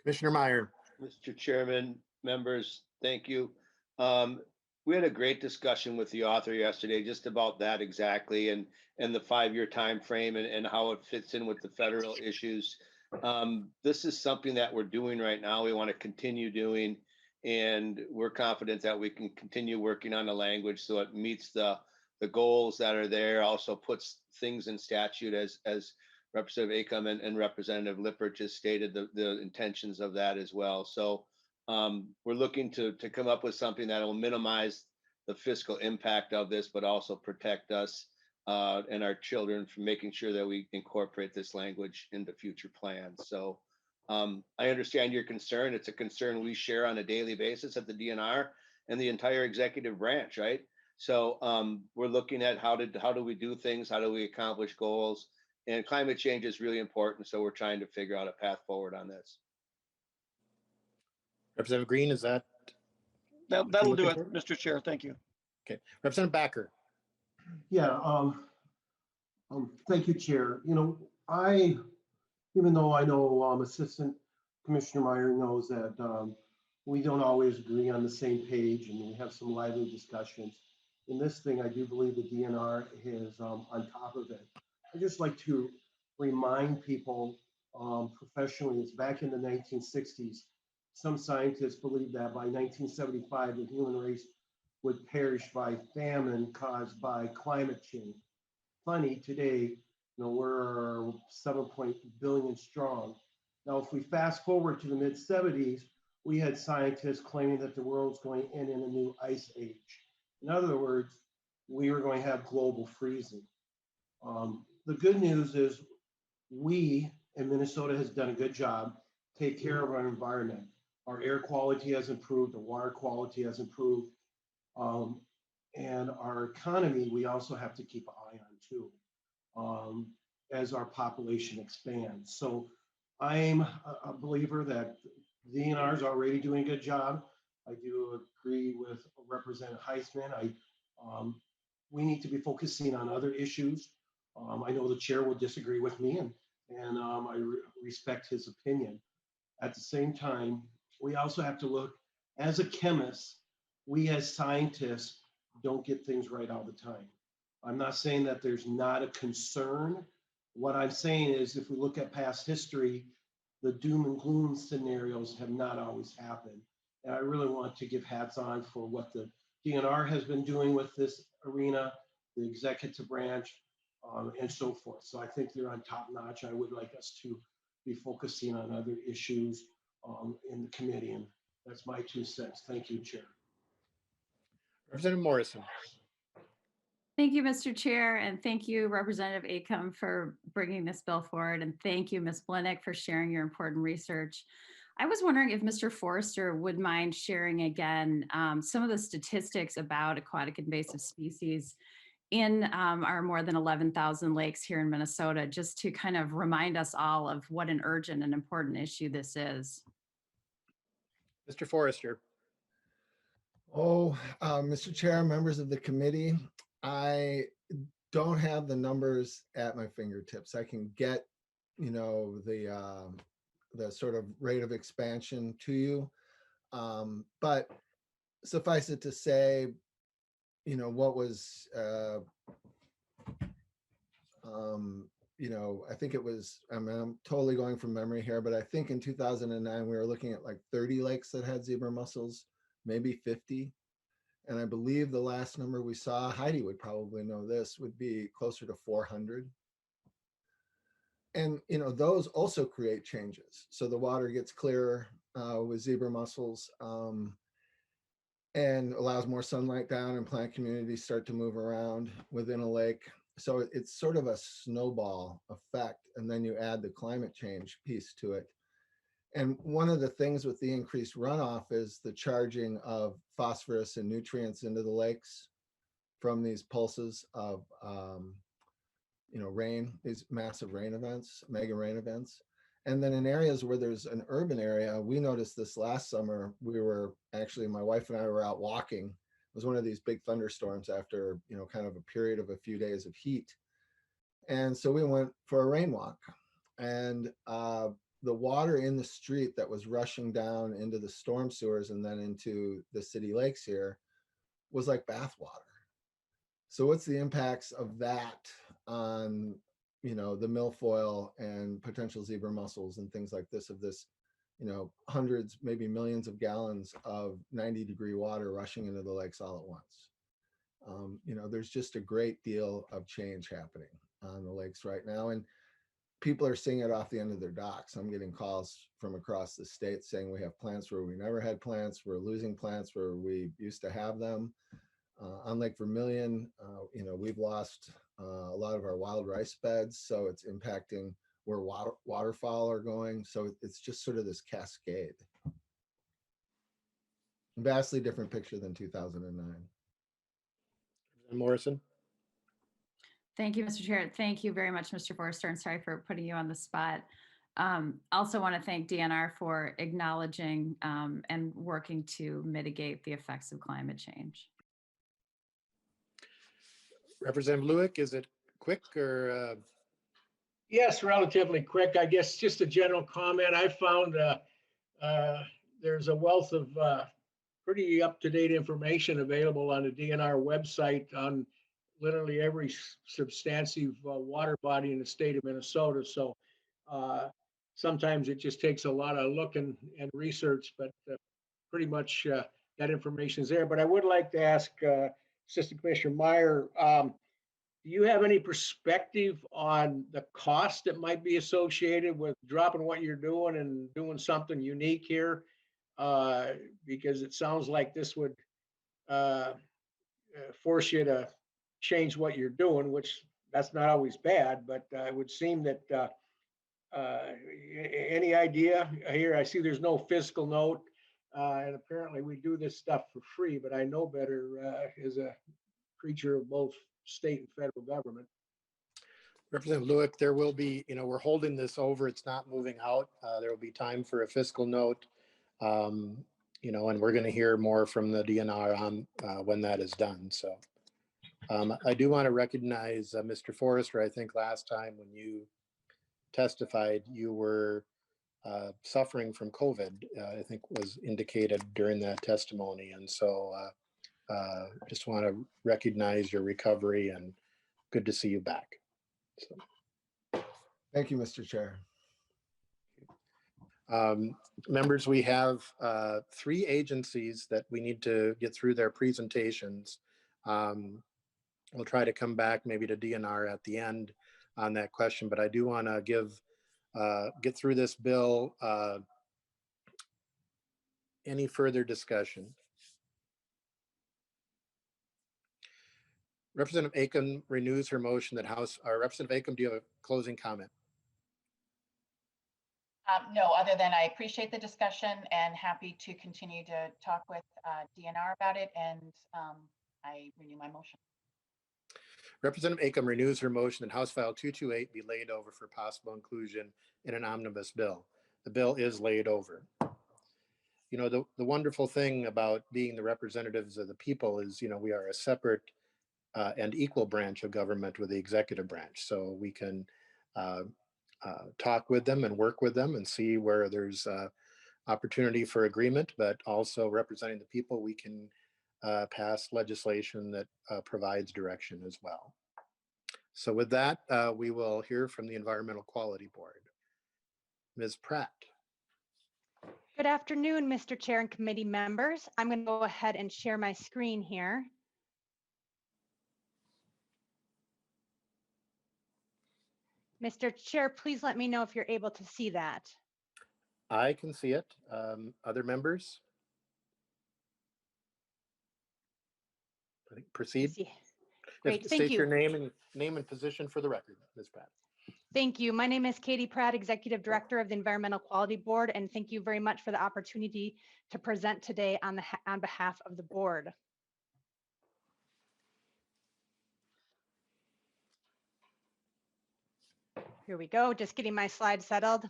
Commissioner Meyer. Mr. Chairman, members, thank you. We had a great discussion with the author yesterday just about that exactly, and the 5-year time frame and how it fits in with the federal issues. This is something that we're doing right now. We want to continue doing, and we're confident that we can continue working on the language so it meets the goals that are there, also puts things in statute as Representative Acomb and Representative Lippert just stated the intentions of that as well. So we're looking to come up with something that will minimize the fiscal impact of this, but also protect us and our children from making sure that we incorporate this language into future plans. So I understand your concern. It's a concern we share on a daily basis at the DNR and the entire executive branch, right? So we're looking at how do we do things? How do we accomplish goals? And climate change is really important. So we're trying to figure out a path forward on this. Representative Green, is that? That'll do it, Mr. Chair. Thank you. Okay, Representative Backer. Yeah, thank you, Chair. You know, even though I know Assistant Commissioner Meyer knows that we don't always agree on the same page and we have some lively discussions. In this thing, I do believe the DNR is on top of it. I'd just like to remind people professionally, it's back in the 1960s. Some scientists believe that by 1975, the human race would perish by famine caused by climate change. Funny, today, you know, we're 7 billion strong. Now, if we fast forward to the mid 70s, we had scientists claiming that the world's going in a new ice age. In other words, we were going to have global freezing. The good news is we in Minnesota has done a good job, take care of our environment. Our air quality has improved, the water quality has improved. And our economy, we also have to keep an eye on too, as our population expands. So I'm a believer that DNR is already doing a good job. I do agree with Representative Heisman. We need to be focusing on other issues. I know the chair will disagree with me, and I respect his opinion. At the same time, we also have to look, as a chemist, we as scientists don't get things right all the time. I'm not saying that there's not a concern. What I'm saying is, if we look at past history, the doom and gloom scenarios have not always happened. And I really want to give hats on for what the DNR has been doing with this arena, the executive branch, and so forth. So I think they're on top notch. I would like us to be focusing on other issues in the committee. And that's my 2 cents. Thank you, Chair. Representative Morrison. Thank you, Mr. Chair, and thank you, Representative Acomb, for bringing this bill forward. And thank you, Ms. Blinick, for sharing your important research. I was wondering if Mr. Forrester would mind sharing again some of the statistics about aquatic invasive species in our more than 11,000 lakes here in Minnesota, just to kind of remind us all of what an urgent and important issue this is. Mr. Forrester. Oh, Mr. Chair, members of the committee, I don't have the numbers at my fingertips. I can get, the sort of rate of expansion to you. But suffice it to say, what was, I think it was, I'm totally going from memory here, but I think in 2009, we were looking at like 30 lakes that had zebra mussels, maybe 50. And I believe the last number we saw, Heidi would probably know this, would be closer to 400. And, those also create changes. So the water gets clearer with zebra mussels and allows more sunlight down, and plant communities start to move around within a lake. So it's sort of a snowball effect. And then you add the climate change piece to it. And one of the things with the increased runoff is the charging of phosphorus and nutrients into the lakes from these pulses of, rain, these massive rain events, mega rain events. And then in areas where there's an urban area, we noticed this last summer, my wife and I were out walking. It was one of these big thunderstorms after, kind of a period of a few days of heat. And so we went for a rain walk, and the water in the street that was rushing down into the storm sewers and then into the city lakes here was like bath water. So what's the impacts of that on, the milfoil and potential zebra mussels and things like this, of this, hundreds, maybe millions of gallons of 90-degree water rushing into the lakes all at once. There's just a great deal of change happening on the lakes right now. And people are seeing it off the end of their docks. I'm getting calls from across the state saying we have plants where we never had plants. We're losing plants where we used to have them. On Lake Vermilion, we've lost a lot of our wild rice beds, so it's impacting where waterfowl are going. So it's just sort of this cascade. Vastly different picture than 2009. Morrison. Thank you, Mr. Chair. Thank you very much, Mr. Forrester, and sorry for putting you on the spot. Also want to thank DNR for acknowledging and working to mitigate the effects of climate change. Representative Lewick, is it quick or? Yes, relatively quick. I guess just a general comment. I found there's a wealth of pretty up-to-date information available on the DNR website on literally every substantive water body in the state of Minnesota. So sometimes it just takes a lot of looking and research, but pretty much that information is there. But I would like to ask Assistant Commissioner Meyer, do you have any perspective on the cost that might be associated with dropping what you're doing and doing something unique here? Because it sounds like this would force you to change what you're doing, which that's not always bad, but it would seem that Any idea? Here, I see there's no fiscal note. And apparently we do this stuff for free, but I know better as a creature of both state and federal government. Representative Lewick, there will be, we're holding this over. It's not moving out. There will be time for a fiscal note. And we're going to hear more from the DNR on when that is done. So I do want to recognize Mr. Forrester. I think last time when you testified, you were suffering from COVID, I think was indicated during that testimony. And so just want to recognize your recovery and good to see you back. So. Thank you, Mr. Chair. Members, we have 3 agencies that we need to get through their presentations. We'll try to come back maybe to DNR at the end on that question, but I do want to get through this bill. Any further discussion? Representative Acomb renews her motion that Representative Acomb, do you have a closing comment? No, other than I appreciate the discussion and happy to continue to talk with DNR about it, and I renew my motion. Representative Acomb renews her motion that House File 228 be laid over for possible inclusion in an omnibus bill. The bill is laid over. The wonderful thing about being the representatives of the people is, we are a separate and equal branch of government with the executive branch. So we can talk with them and work with them and see where there's opportunity for agreement, but also representing the people, we can pass legislation that provides direction as well. So with that, we will hear from the Environmental Quality Board. Ms. Pratt. Good afternoon, Mr. Chair and committee members. I'm going to go ahead and share my screen here. Mr. Chair, please let me know if you're able to see that. I can see it. Other members? Proceed. Great, thank you. State your name and position for the record, Ms. Pratt. Thank you. My name is Katie Pratt, Executive Director of the Environmental Quality Board, and thank you very much for the opportunity to present today on behalf of the board. Here we go, just getting my slides settled.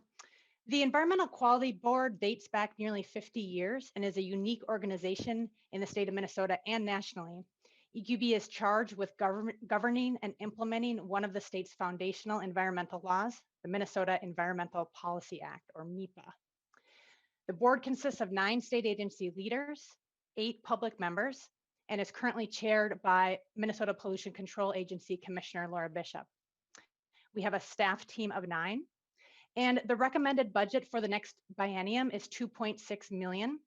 The Environmental Quality Board dates back nearly 50 years and is a unique organization in the state of Minnesota and nationally. EQB is charged with governing and implementing one of the state's foundational environmental laws, the Minnesota Environmental Policy Act, or MEPA. The board consists of 9 state agency leaders, 8 public members, and is currently chaired by Minnesota Pollution Control Agency Commissioner Laura Bishop. We have a staff team of 9, and the recommended budget for the next biennium is $2.6 million.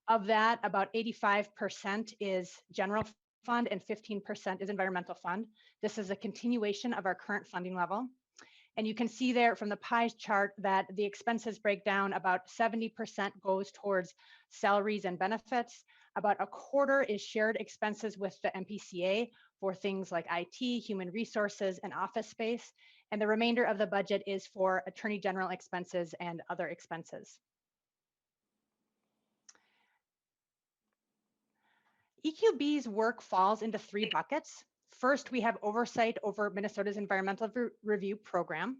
Of that, about 85% is general fund and 15% is environmental fund. This is a continuation of our current funding level. And you can see there from the pie chart that the expenses break down. About 70% goes towards salaries and benefits. About a quarter is shared expenses with the MPCA for things like IT, human resources, and office space. And the remainder of the budget is for Attorney General expenses and other expenses. EQB's work falls into 3 buckets. First, we have oversight over Minnesota's environmental review program.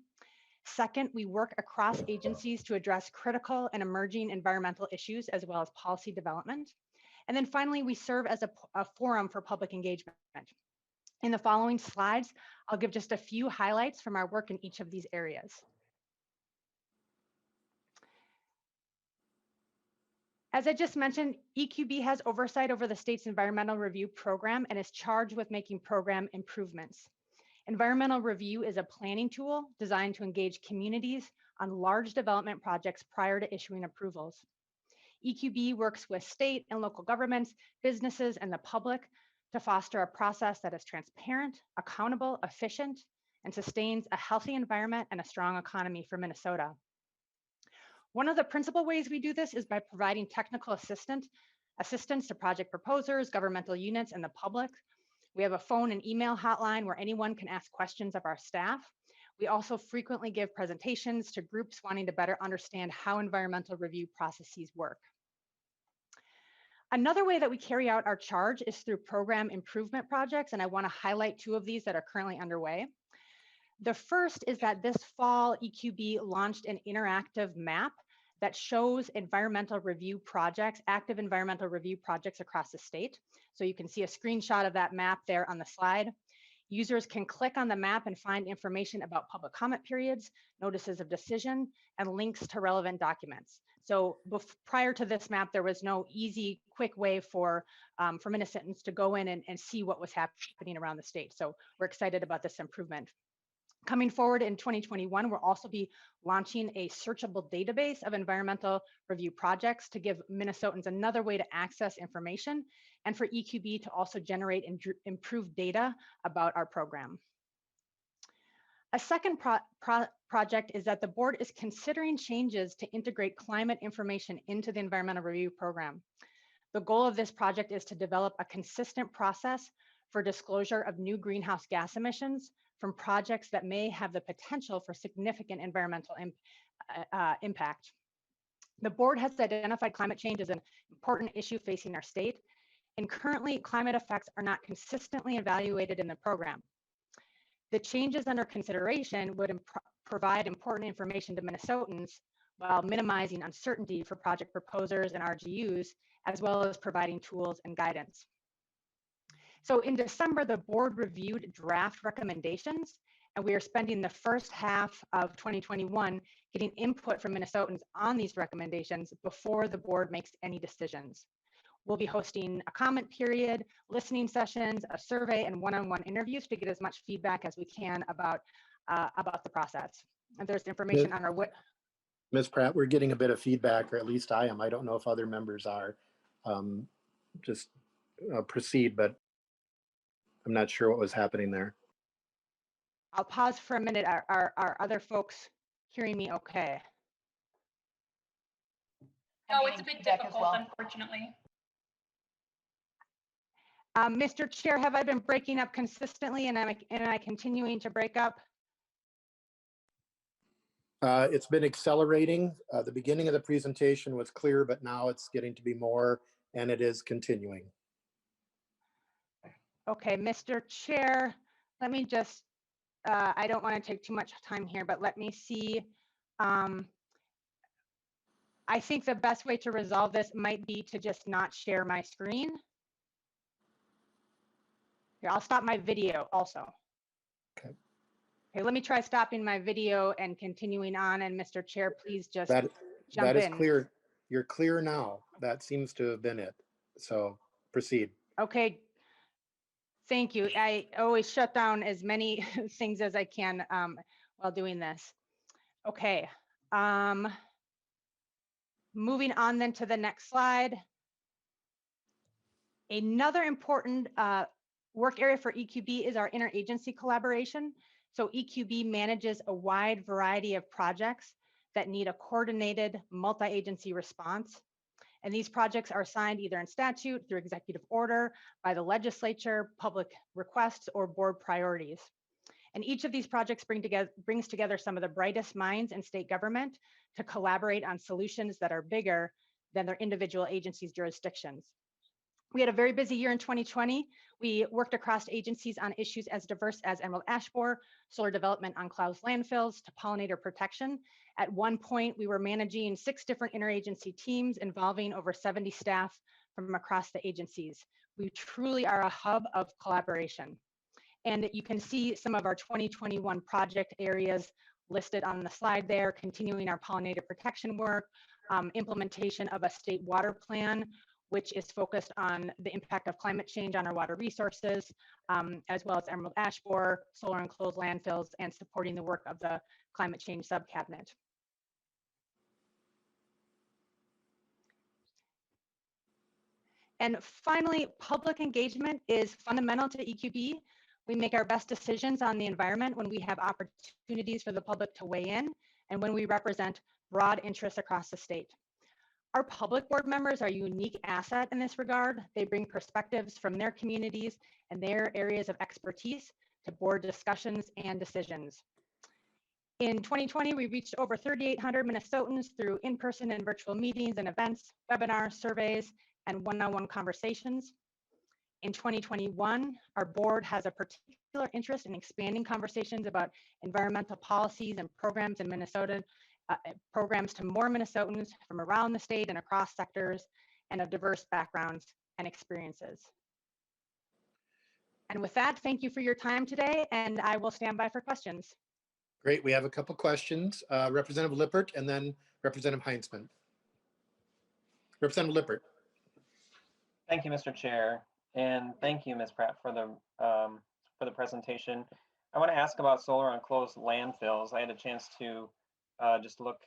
Second, we work across agencies to address critical and emerging environmental issues as well as policy development. And then finally, we serve as a forum for public engagement. In the following slides, I'll give just a few highlights from our work in each of these areas. As I just mentioned, EQB has oversight over the state's environmental review program and is charged with making program improvements. Environmental review is a planning tool designed to engage communities on large development projects prior to issuing approvals. EQB works with state and local governments, businesses, and the public to foster a process that is transparent, accountable, efficient, and sustains a healthy environment and a strong economy for Minnesota. One of the principal ways we do this is by providing technical assistance to project proposers, governmental units, and the public. We have a phone and email hotline where anyone can ask questions of our staff. We also frequently give presentations to groups wanting to better understand how environmental review processes work. Another way that we carry out our charge is through program improvement projects, and I want to highlight 2 of these that are currently underway. The first is that this fall, EQB launched an interactive map that shows environmental review projects, active environmental review projects across the state. So you can see a screenshot of that map there on the slide. Users can click on the map and find information about public comment periods, notices of decision, and links to relevant documents. So prior to this map, there was no easy, quick way for Minnesotans to go in and see what was happening around the state. So we're excited about this improvement. Coming forward in 2021, we'll also be launching a searchable database of environmental review projects to give Minnesotans another way to access information and for EQB to also generate and improve data about our program. A second project is that the board is considering changes to integrate climate information into the environmental review program. The goal of this project is to develop a consistent process for disclosure of new greenhouse gas emissions from projects that may have the potential for significant environmental impact. The board has identified climate change as an important issue facing our state, and currently climate effects are not consistently evaluated in the program. The changes under consideration would provide important information to Minnesotans while minimizing uncertainty for project proposers and RGUs, as well as providing tools and guidance. So in December, the board reviewed draft recommendations, and we are spending the first half of 2021 getting input from Minnesotans on these recommendations before the board makes any decisions. We'll be hosting a comment period, listening sessions, a survey, and one-on-one interviews to get as much feedback as we can about the process. And there's information on our website. Ms. Pratt, we're getting a bit of feedback, or at least I am. I don't know if other members are. Just proceed, but I'm not sure what was happening there. I'll pause for a minute. Are other folks hearing me okay? No, it's a bit difficult, unfortunately. Mr. Chair, have I been breaking up consistently, and am I continuing to break up? It's been accelerating. The beginning of the presentation was clear, but now it's getting to be more, and it is continuing. Okay, Mr. Chair, let me just, I don't want to take too much time here, but let me see. I think the best way to resolve this might be to just not share my screen. Here, I'll stop my video also. Okay. Okay, let me try stopping my video and continuing on. And Mr. Chair, please just jump that is in. clear. You're clear now. That seems to have been it. So proceed. Okay. Thank you. I always shut down as many things as I can while doing this. Okay. Moving on then to the next slide. Another important work area for EQB is our interagency collaboration. So EQB manages a wide variety of projects that need a coordinated multi-agency response. And these projects are assigned either in statute, through executive order, by the legislature, public requests, or board priorities. And each of these projects brings together some of the brightest minds in state government to collaborate on solutions that are bigger than their individual agencies' jurisdictions. We had a very busy year in 2020. We worked across agencies on issues as diverse as emerald ash borer, solar development on clouds landfills, to pollinator protection. At one point, we were managing 6 different interagency teams involving over 70 staff from across the agencies. We truly are a hub of collaboration. And you can see some of our 2021 project areas listed on the slide there, continuing our pollinator protection work, implementation of a state water plan, which is focused on the impact of climate change on our water resources, as well as emerald ash borer, solar enclosed landfills, and supporting the work of the climate change subcabinet. And finally, public engagement is fundamental to EQB. We make our best decisions on the environment when we have opportunities for the public to weigh in and when we represent broad interests across the state. Our public board members are a unique asset in this regard. They bring perspectives from their communities and their areas of expertise to board discussions and decisions. In 2020, we reached over 3,800 Minnesotans through in-person and virtual meetings and events, webinars, surveys, and one-on-one conversations. In 2021, our board has a particular interest in expanding conversations about environmental policies and programs in Minnesota, programs to more Minnesotans from around the state and across sectors and of diverse backgrounds and experiences. And with that, thank you for your time today, and I will stand by for questions. Great. We have a couple questions. Representative Lippert and then Representative Heinzman. Representative Lippert. Thank you, Mr. Chair, and thank you, Ms. Pratt, for the presentation. I want to ask about solar on closed landfills. I had a chance to just look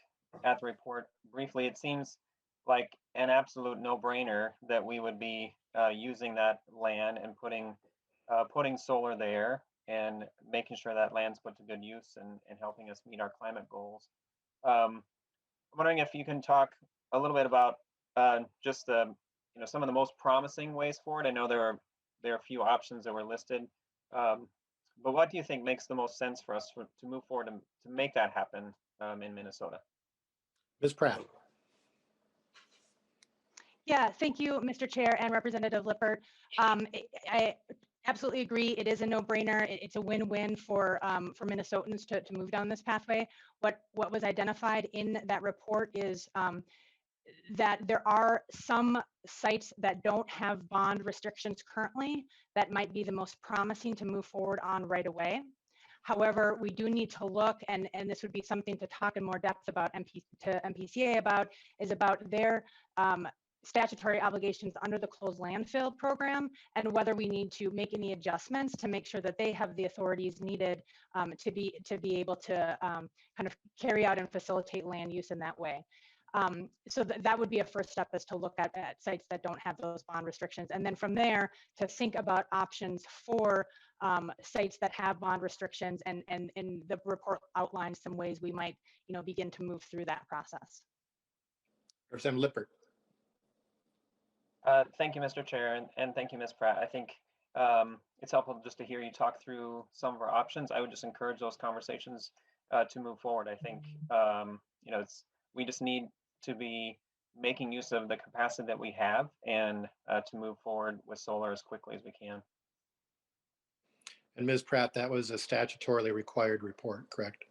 at the report briefly. It seems like an absolute no-brainer that we would be using that land and putting solar there and making sure that land's put to good use and helping us meet our climate goals. I'm wondering if you can talk a little bit about just the, some of the most promising ways forward. I know there are a few options that were listed, but what do you think makes the most sense for us to move forward to make that happen in Minnesota? Ms. Pratt. Yeah, thank you, Mr. Chair and Representative Lippert. I absolutely agree. It is a no-brainer. It's a win-win for Minnesotans to move down this pathway. What was identified in that report is that there are some sites that don't have bond restrictions currently that might be the most promising to move forward on right away. However, we do need to look, and this would be something to talk in more depth about to MPCA about, is about their statutory obligations under the closed landfill program and whether we need to make any adjustments to make sure that they have the authorities needed to be able to kind of carry out and facilitate land use in that way. So that would be a first step, is to look at sites that don't have those bond restrictions. And then from there to think about options for sites that have bond restrictions, and the report outlines some ways we might begin to move through that process. Representative Lippert. Thank you, Mr. Chair, and thank you, Ms. Pratt. I think it's helpful just to hear you talk through some of our options. I would just encourage those conversations to move forward. I think we just need to be making use of the capacity that we have and to move forward with solar as quickly as we can. And Ms. Pratt, that was a statutorily required report, correct?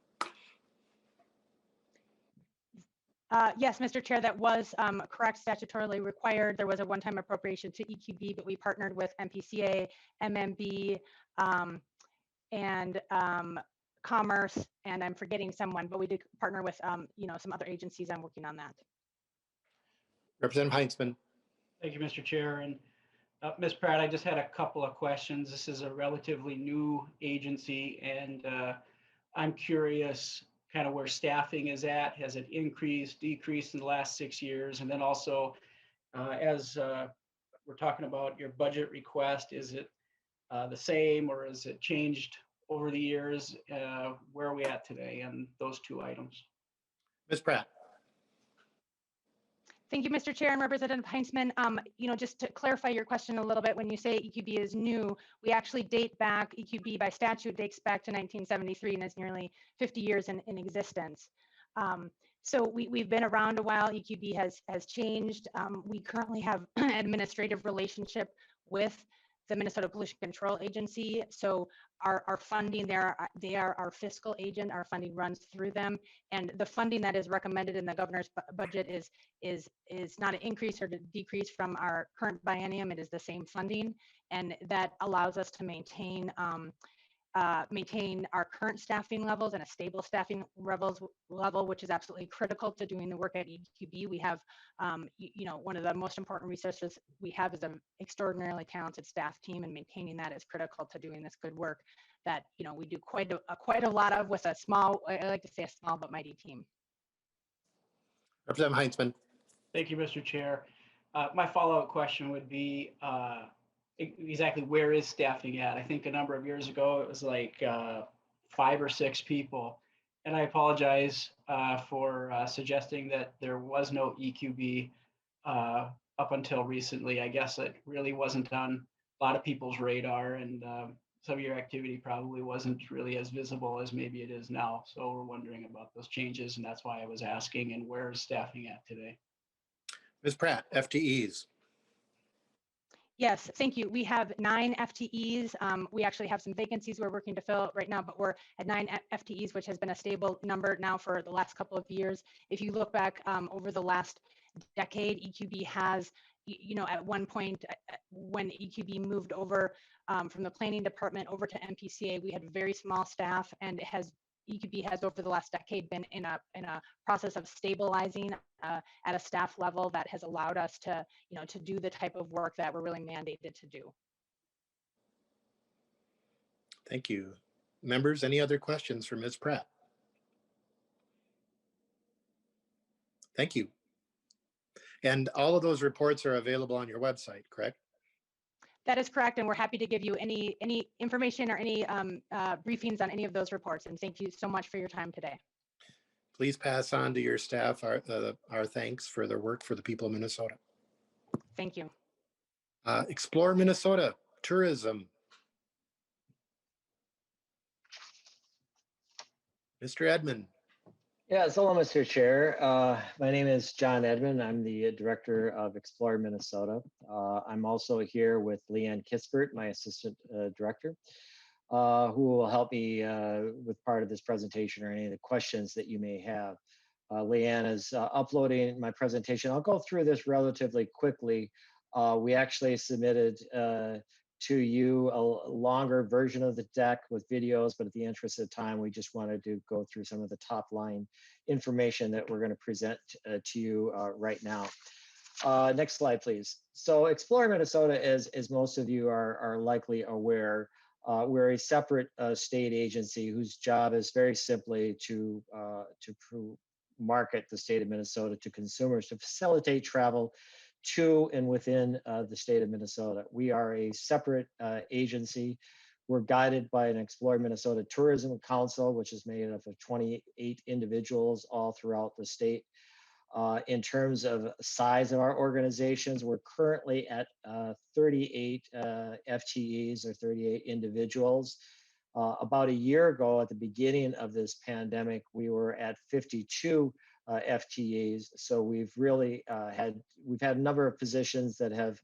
Yes, Mr. Chair, that was correct, statutorily required. There was a one-time appropriation to EQB, but we partnered with MPCA, MMB, and Commerce, and I'm forgetting someone, but we did partner with some other agencies. I'm working on that. Representative Heinzman. Thank you, Mr. Chair. And Ms. Pratt, I just had a couple of questions. This is a relatively new agency, and I'm curious kind of where staffing is at. Has it increased, decreased in the last 6 years? And then also, as we're talking about your budget request, is it the same, or has it changed over the years? Where are we at today on those two items? Ms. Pratt. Thank you, Mr. Chair and Representative Heinzman. Just to clarify your question a little bit, when you say EQB is new, we actually date back, EQB by statute dates back to 1973 and is nearly 50 years in existence. So we've been around a while. EQB has changed. We currently have an administrative relationship with the Minnesota Pollution Control Agency. So our funding there, they are our fiscal agent. Our funding runs through them, and the funding that is recommended in the governor's budget is not an increase or a decrease from our current biennium. It is the same funding, and that allows us to maintain our current staffing levels and a stable staffing level, which is absolutely critical to doing the work at EQB. We have, one of the most important resources we have is an extraordinarily talented staff team, and maintaining that is critical to doing this good work that, we do quite a lot of with a small, I like to say a small but mighty team. Representative Heinzman. Thank you, Mr. Chair. My follow-up question would be, exactly where is staffing at? I think a number of years ago it was like 5 or 6 people, and I apologize for suggesting that there was no EQB up until recently. I guess it really wasn't on a lot of people's radar, and some of your activity probably wasn't really as visible as maybe it is now. So we're wondering about those changes, and that's why I was asking, and where is staffing at today? Ms. Pratt, FTEs. Yes, thank you. We have 9 FTEs. We actually have some vacancies we're working to fill right now, but we're at 9 FTEs, which has been a stable number now for the last couple of years. If you look back over the last decade, EQB has, at one point when EQB moved over from the planning department over to MPCA, we had very small staff, and EQB has over the last decade been in a process of stabilizing at a staff level that has allowed us to do the type of work that we're really mandated to do. Thank you. Members, any other questions for Ms. Pratt? Thank you. And all of those reports are available on your website, correct? That is correct, and we're happy to give you any information or any briefings on any of those reports. And thank you so much for your time today. Please pass on to your staff our thanks for their work for the people of Minnesota. Thank you. Explore Minnesota, tourism. Mr. Edman. Yes, hello, Mr. Chair. My name is John Edman. I'm the Director of Explore Minnesota. I'm also here with Leann Kispert, my Assistant Director, who will help me with part of this presentation or any of the questions that you may have. Leann is uploading my presentation. I'll go through this relatively quickly. We actually submitted to you a longer version of the deck with videos, but at the interest of time, we just wanted to go through some of the top line information that we're going to present to you right now. Next slide, please. So Explore Minnesota, as most of you are likely aware, we're a separate state agency whose job is very simply to market the state of Minnesota to consumers, to facilitate travel to and within the state of Minnesota. We are a separate agency. We're guided by an Explore Minnesota Tourism Council, which is made up of 28 individuals all throughout the state. In terms of size of our organizations, we're currently at 38 FTEs or 38 individuals. About a year ago, at the beginning of this pandemic, we were at 52 FTEs. So we've really had a number of positions that have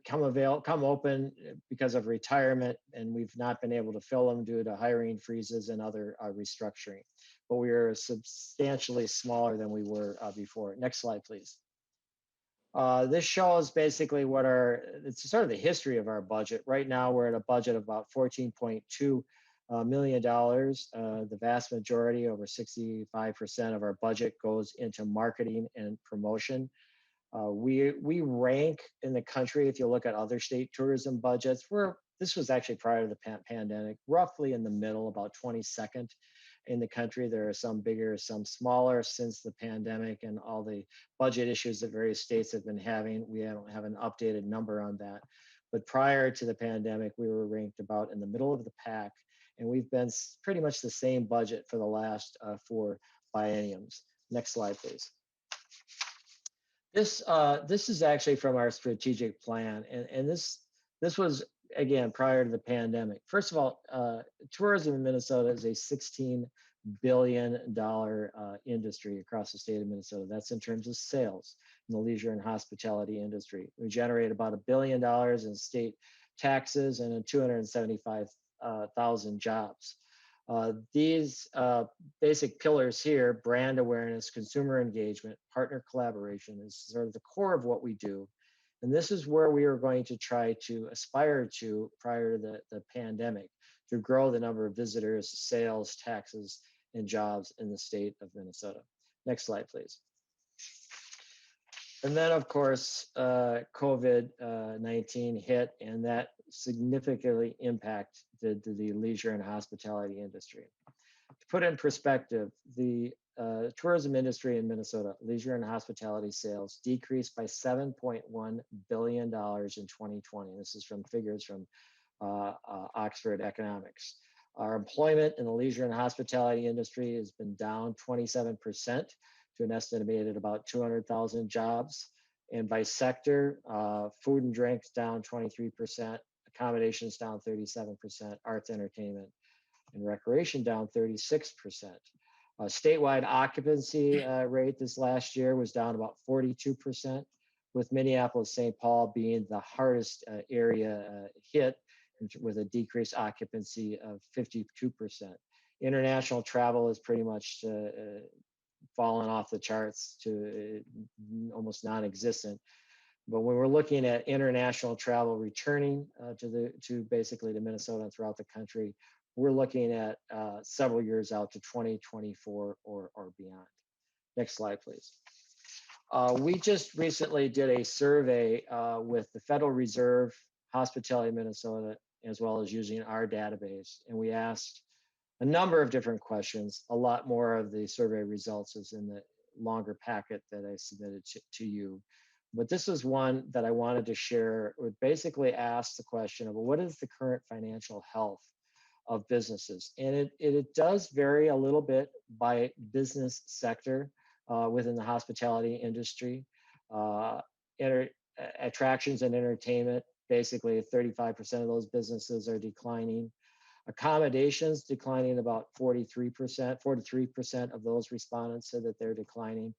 come open because of retirement, and we've not been able to fill them due to hiring freezes and other restructuring. But we are substantially smaller than we were before. Next slide, please. This shows basically it's sort of the history of our budget. Right now, we're at a budget of about $14.2 million. The vast majority, over 65% of our budget, goes into marketing and promotion. We rank in the country, if you look at other state tourism budgets, this was actually prior to the pandemic, roughly in the middle, about 22nd in the country. There are some bigger, some smaller since the pandemic and all the budget issues that various states have been having. We don't have an updated number on that. But prior to the pandemic, we were ranked about in the middle of the pack, and we've been pretty much the same budget for the last 4 bienniums. Next slide, please. This is actually from our strategic plan, and this was, again, prior to the pandemic. First of all, tourism in Minnesota is a $16 billion industry across the state of Minnesota. That's in terms of sales in the leisure and hospitality industry. We generate about $1 billion in state taxes and 275,000 jobs. These basic pillars here, brand awareness, consumer engagement, partner collaboration, is sort of the core of what we do. And this is where we are going to try to aspire to prior to the pandemic, to grow the number of visitors, sales, taxes, and jobs in the state of Minnesota. Next slide, please. And then, of course, COVID-19 hit, and that significantly impacted the leisure and hospitality industry. To put in perspective, the tourism industry in Minnesota, leisure and hospitality sales, decreased by $7.1 billion in 2020. This is from figures from Oxford Economics. Our employment in the leisure and hospitality industry has been down 27% to an estimated about 200,000 jobs. And by sector, food and drinks down 23%, accommodations down 37%, arts, entertainment, and recreation down 36%. Statewide occupancy rate this last year was down about 42%, with Minneapolis, St. Paul being the hardest area hit with a decreased occupancy of 52%. International travel is pretty much fallen off the charts to almost non-existent. But when we're looking at international travel returning to basically to Minnesota and throughout the country, we're looking at several years out to 2024 or beyond. Next slide, please. We just recently did a survey with the Federal Reserve, Hospitality Minnesota, as well as using our database. And we asked a number of different questions. A lot more of the survey results is in the longer packet that I submitted to you. But this is one that I wanted to share. It basically asked the question of what is the current financial health of businesses? And it does vary a little bit by business sector within the hospitality industry. Attractions and entertainment, basically 35% of those businesses are declining. Accommodations declining about 43% of those respondents said that they're declining.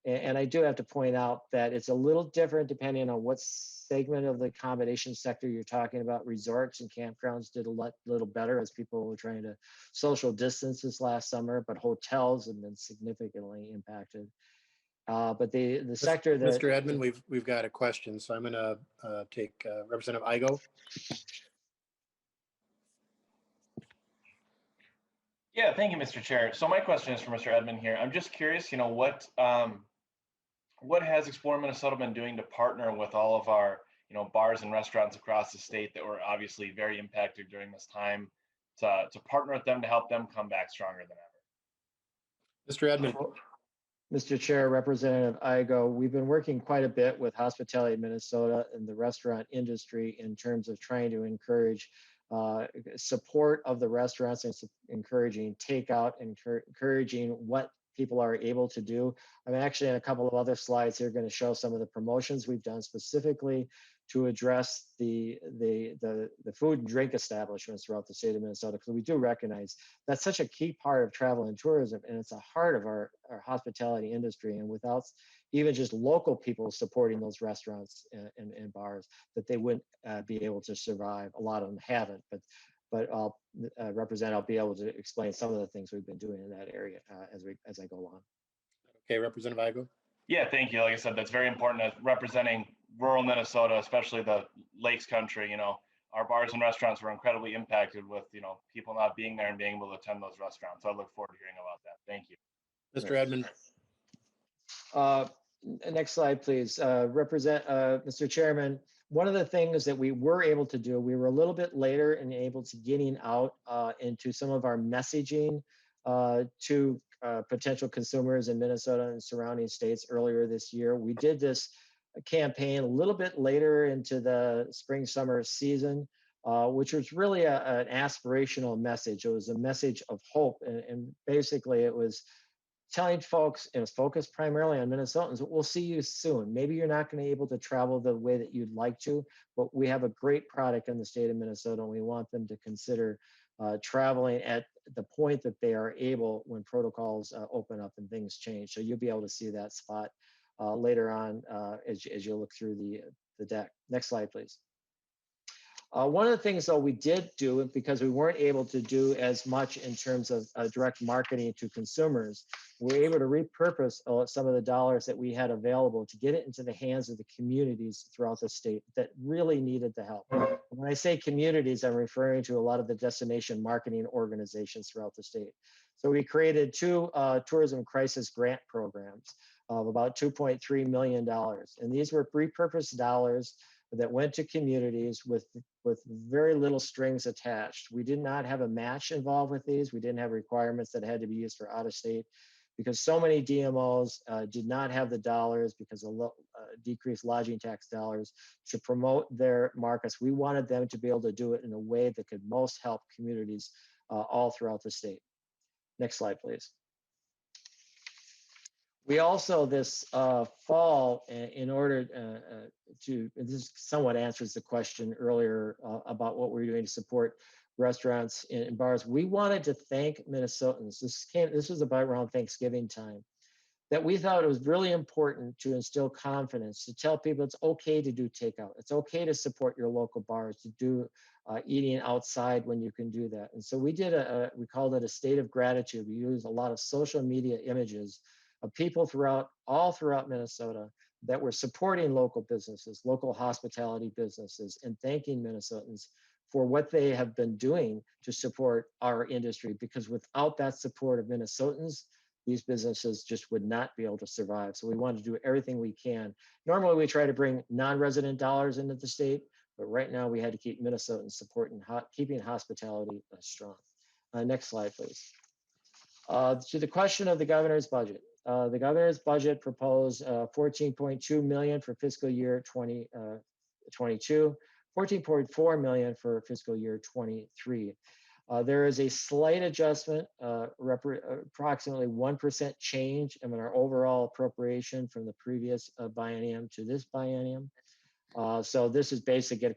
And I do have to point out that it's a little different depending on what segment of the accommodation sector you're talking about. Resorts and campgrounds did a little better as people were trying to social distance this last summer, but hotels have been significantly impacted. But the sector that— Mr. Edman, we've got a question, so I'm going to take Representative Igo. Yeah, thank you, Mr. Chair. So my question is for Mr. Edman here. I'm just curious, what has Explore Minnesota been doing to partner with all of our, bars and restaurants across the state that were obviously very impacted during this time to partner with them to help them come back stronger than ever? Mr. Edman. Mr. Chair, Representative Igo, we've been working quite a bit with Hospitality Minnesota and the restaurant industry in terms of trying to encourage support of the restaurants and encouraging takeout, encouraging what people are able to do. I'm actually in a couple of other slides here going to show some of the promotions we've done specifically to address the food and drink establishments throughout the state of Minnesota, because we do recognize that's such a key part of travel and tourism, and it's a heart of our hospitality industry. And without even just local people supporting those restaurants and bars, that they wouldn't be able to survive. A lot of them haven't, but I'll I'll be able to explain some of the things we've been doing in that area as I go along. Okay, Representative Igo. Yeah, thank you. Like I said, that's very important as representing rural Minnesota, especially the Lakes country. Our bars and restaurants were incredibly impacted with, people not being there and being able to attend those restaurants. So I look forward to hearing about that. Thank you. Mr. Edman. Next slide, please. Mr. Chairman, one of the things that we were able to do, we were a little bit later and able to getting out into some of our messaging to potential consumers in Minnesota and surrounding states earlier this year. We did this campaign a little bit later into the spring, summer season, which was really an aspirational message. It was a message of hope. And basically it was telling folks, it was focused primarily on Minnesotans, we'll see you soon. Maybe you're not going to be able to travel the way that you'd like to, but we have a great product in the state of Minnesota, and we want them to consider traveling at the point that they are able when protocols open up and things change. So you'll be able to see that spot later on as you look through the deck. Next slide, please. One of the things, though, we did do, because we weren't able to do as much in terms of direct marketing to consumers, we were able to repurpose some of the dollars that we had available to get it into the hands of the communities throughout the state that really needed the help. When I say communities, I'm referring to a lot of the destination marketing organizations throughout the state. So we created two tourism crisis grant programs of about $2.3 million. And these were repurposed dollars that went to communities with very little strings attached. We did not have a match involved with these. We didn't have requirements that had to be used for out of state, because so many DMOs did not have the dollars because of decreased lodging tax dollars to promote their markets. We wanted them to be able to do it in a way that could most help communities all throughout the state. Next slide, please. We also this fall, in order this somewhat answers the question earlier about what we're doing to support restaurants and bars. We wanted to thank Minnesotans. This was about around Thanksgiving time, that we thought it was really important to instill confidence, to tell people it's okay to do takeout. It's okay to support your local bars, to do eating outside when you can do that. And so we did we called it a state of gratitude. We used a lot of social media images of people all throughout Minnesota that were supporting local businesses, local hospitality businesses, and thanking Minnesotans for what they have been doing to support our industry. Because without that support of Minnesotans, these businesses just would not be able to survive. So we wanted to do everything we can. Normally we try to bring non-resident dollars into the state, but right now we had to keep Minnesotans supporting, keeping hospitality strong. Next slide, please. To the question of the governor's budget. The governor's budget proposed $14.2 million for fiscal year 2022, $14.4 million for fiscal year 23. There is a slight adjustment, approximately 1% change in our overall appropriation from the previous biennium to this biennium. So this is basically to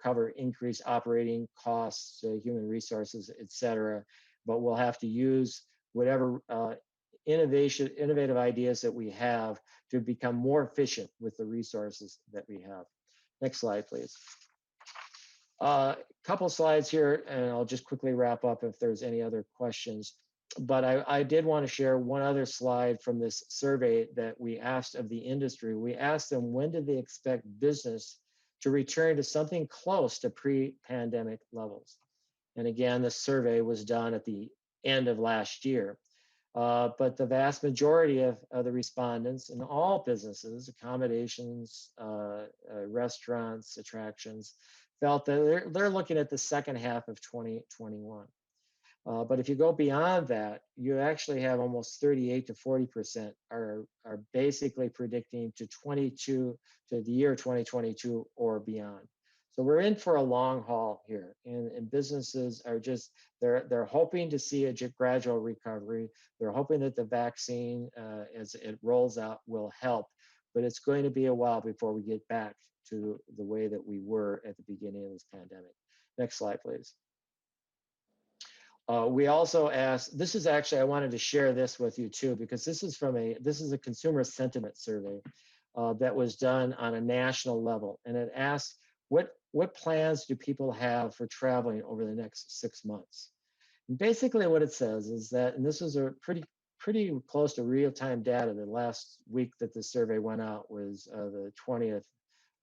cover increased operating costs, human resources, et cetera. But we'll have to use whatever innovative ideas that we have to become more efficient with the resources that we have. Next slide, please. Couple slides here, and I'll just quickly wrap up if there's any other questions. But I did want to share one other slide from this survey that we asked of the industry. We asked them, when did they expect business to return to something close to pre-pandemic levels? And again, the survey was done at the end of last year. But the vast majority of the respondents in all businesses, accommodations, restaurants, attractions, felt that they're looking at the second half of 2021. But if you go beyond that, you actually have almost 38 to 40% are basically predicting to the year 2022 or beyond. So we're in for a long haul here, and businesses are just, they're hoping to see a gradual recovery. They're hoping that the vaccine, as it rolls out, will help, but it's going to be a while before we get back to the way that we were at the beginning of this pandemic. Next slide, please. We also asked, this is actually, I wanted to share this with you too, because this is a consumer sentiment survey that was done on a national level. And it asked, what plans do people have for traveling over the next 6 months? And basically what it says is that, and this is a pretty close to real-time data, the last week that the survey went out was the 20th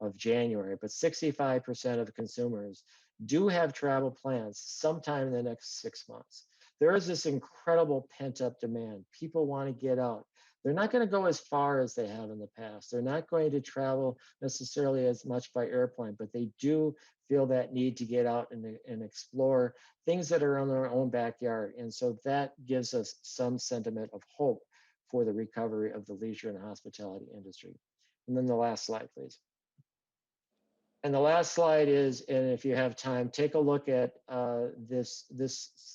of January, but 65% of consumers do have travel plans sometime in the next 6 months. There is this incredible pent-up demand. People want to get out. They're not going to go as far as they have in the past. They're not going to travel necessarily as much by airplane, but they do feel that need to get out and explore things that are in their own backyard. And so that gives us some sentiment of hope for the recovery of the leisure and hospitality industry. And then the last slide, please. And the last slide is, and if you have time, take a look at this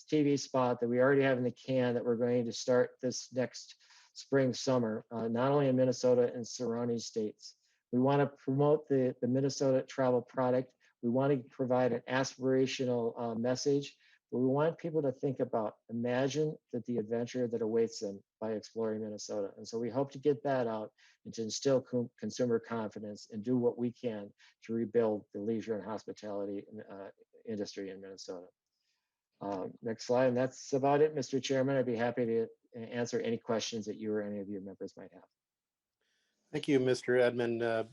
TV spot that we already have in the can that we're going to start this next spring, summer, not only in Minnesota and surrounding states. We want to promote the Minnesota travel product. We want to provide an aspirational message, but we want people to think about, imagine that the adventure that awaits them by exploring Minnesota. And so we hope to get that out and to instill consumer confidence and do what we can to rebuild the leisure and hospitality industry in Minnesota. Next slide, and that's about it, Mr. Chairman. I'd be happy to answer any questions that you or any of your members might have. Thank you, Mr. Edman.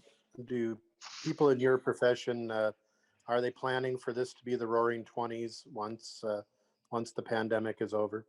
Do people in your profession, are they planning for this to be the roaring 20s once the pandemic is over?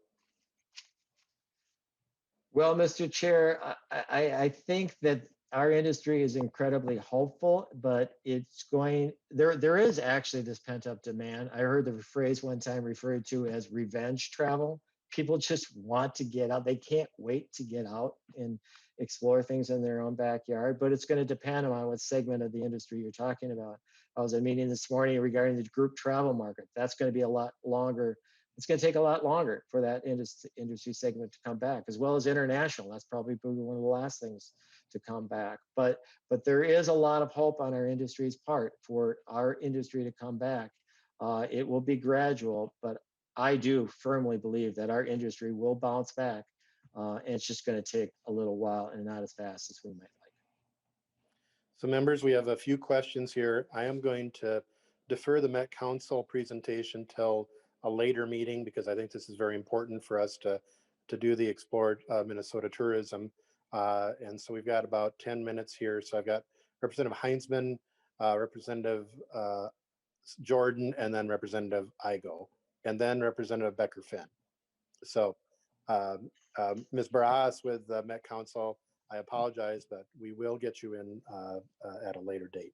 Well, Mr. Chair, I think that our industry is incredibly hopeful, but it's going, there is actually this pent up demand. I heard the phrase one time referred to as revenge travel. People just want to get out. They can't wait to get out and explore things in their own backyard, but it's going to depend on what segment of the industry you're talking about. I was at a meeting this morning regarding the group travel market. That's going to be a lot longer it's going to take a lot longer for that industry segment to come back, as well as international. That's probably one of the last things to come back. But there is a lot of hope on our industry's part for our industry to come back. It will be gradual, but I do firmly believe that our industry will bounce back. And it's just going to take a little while and not as fast as we might like. So members, we have a few questions here. I am going to defer the Met Council presentation till a later meeting because I think this is very important for us to do the Explore Minnesota tourism. And so we've got about 10 minutes here. So I've got Representative Heinzman, Representative Jordan, and then Representative Igo, and then Representative Becker-Finn. So Ms. Barras with the Met Council, I apologize, but we will get you in at a later date.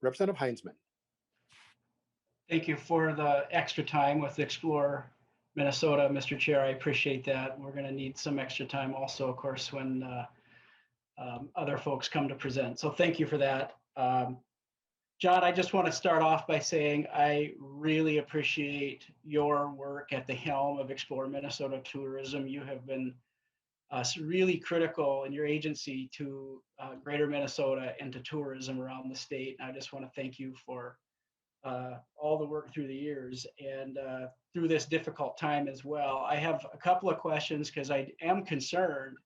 Representative Heinzman. Thank you for the extra time with Explore Minnesota, Mr. Chair. I appreciate that. We're going to need some extra time also, of course, when other folks come to present. So thank you for that. John, I just want to start off by saying I really appreciate your work at the helm of Explore Minnesota Tourism. You have been really critical in your agency to Greater Minnesota and to tourism around the state. And I just want to thank you for all the work through the years and through this difficult time as well. I have a couple of questions because I am concerned.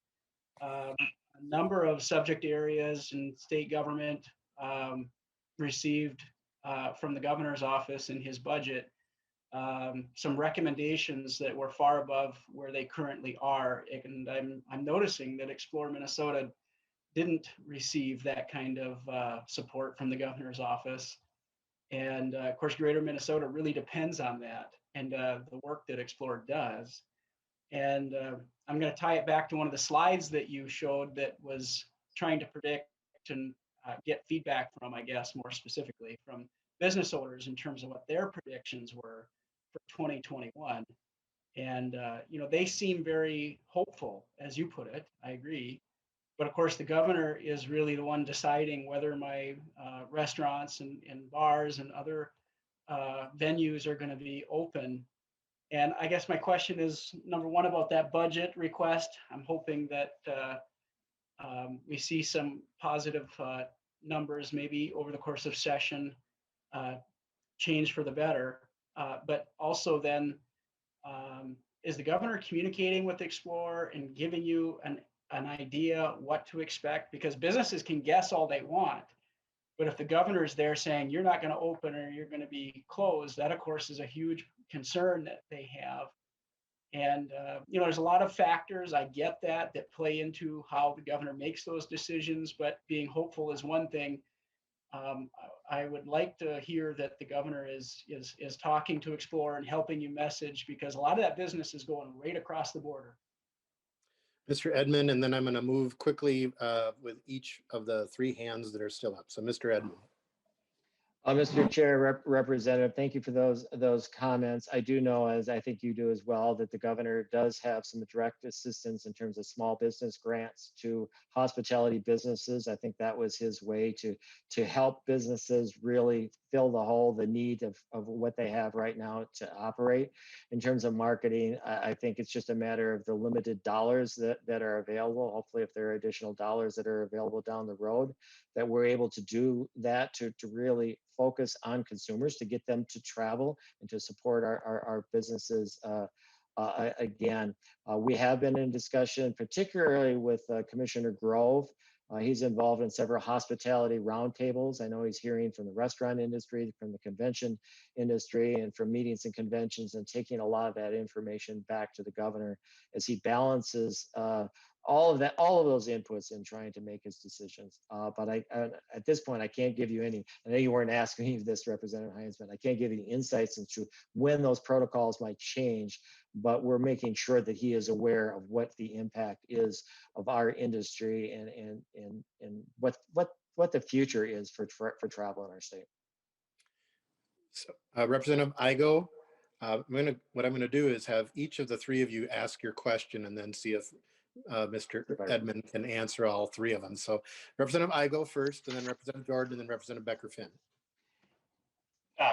A number of subject areas in state government received from the governor's office in his budget some recommendations that were far above where they currently are. And I'm noticing that Explore Minnesota didn't receive that kind of support from the governor's office. And of course, Greater Minnesota really depends on that and the work that Explore does. And I'm going to tie it back to one of the slides that you showed that was trying to predict and get feedback from, I guess, more specifically from business owners in terms of what their predictions were for 2021. And, they seem very hopeful, as you put it. I agree. But of course, the governor is really the one deciding whether my restaurants and bars and other venues are going to be open. And I guess my question is, number one, about that budget request. I'm hoping that we see some positive numbers maybe over the course of session, change for the better. But also then, is the governor communicating with Explore and giving you an idea what to expect? Because businesses can guess all they want. But if the governor is there saying you're not going to open or you're going to be closed, that of course is a huge concern that they have. And, there's a lot of factors, I get that play into how the governor makes those decisions, but being hopeful is one thing. I would like to hear that the governor is talking to Explore and helping you message, because a lot of that business is going right across the border. Mr. Edman, and then I'm going to move quickly with each of the three hands that are still up. So Mr. Edman. Mr. Chair, Representative, thank you for those comments. I do know, as I think you do as well, that the governor does have some direct assistance in terms of small business grants to hospitality businesses. I think that was his way to help businesses really fill the hole, the need of what they have right now to operate. In terms of marketing, I think it's just a matter of the limited dollars that are available. Hopefully, if there are additional dollars that are available down the road, that we're able to do that to really focus on consumers, to get them to travel and to support our businesses again. We have been in discussion, particularly with Commissioner Grove. He's involved in several hospitality roundtables. I know he's hearing from the restaurant industry, from the convention industry, and from meetings and conventions, and taking a lot of that information back to the governor as he balances all of those inputs in trying to make his decisions. But at this point, I can't give you any. I know you weren't asking me this, Representative Heinzman. I can't give you insights into when those protocols might change, but we're making sure that he is aware of what the impact is of our industry and what the future is for travel in our state. So, Representative Igo, what I'm going to do is have each of the three of you ask your question and then see if Mr. Edman can answer all three of them. So Representative Igo first, and then Representative Jordan, and then Representative Becker-Finn.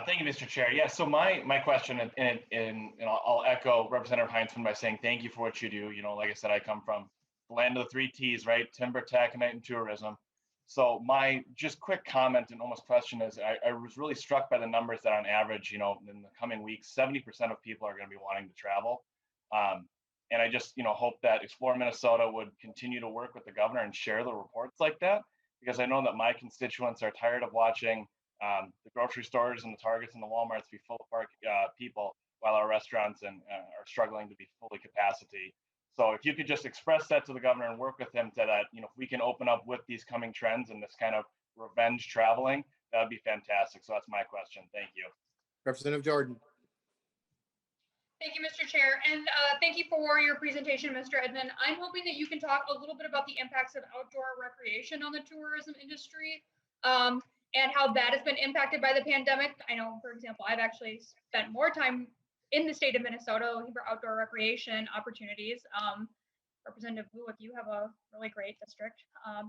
Thank you, Mr. Chair. Yeah, so my question, and I'll echo Representative Heinzman by saying thank you for what you do. You know, like I said, I come from the land of the three T's, right? Timber, taconite, and tourism. So my just quick comment and almost question is, I was really struck by the numbers that on average, you know, in the coming weeks, 70% of people are going to be wanting to travel. And I just, you know, hope that Explore Minnesota would continue to work with the governor and share the reports like that, because I know that my constituents are tired of watching the grocery stores and the Targets and the Walmarts be full of people, while our restaurants are struggling to be fully capacity. So if you could just express that to the governor and work with him to that, you know, if we can open up with these coming trends and this kind of revenge traveling, that would be fantastic. So that's my question. Thank you. Representative Jordan. Thank you, Mr. Chair, and thank you for your presentation, Mr. Edman. I'm hoping that you can talk a little bit about the impacts of outdoor recreation on the tourism industry, and how that has been impacted by the pandemic. I know, for example, I've actually spent more time in the state of Minnesota looking for outdoor recreation opportunities. Representative Blue, you have a really great district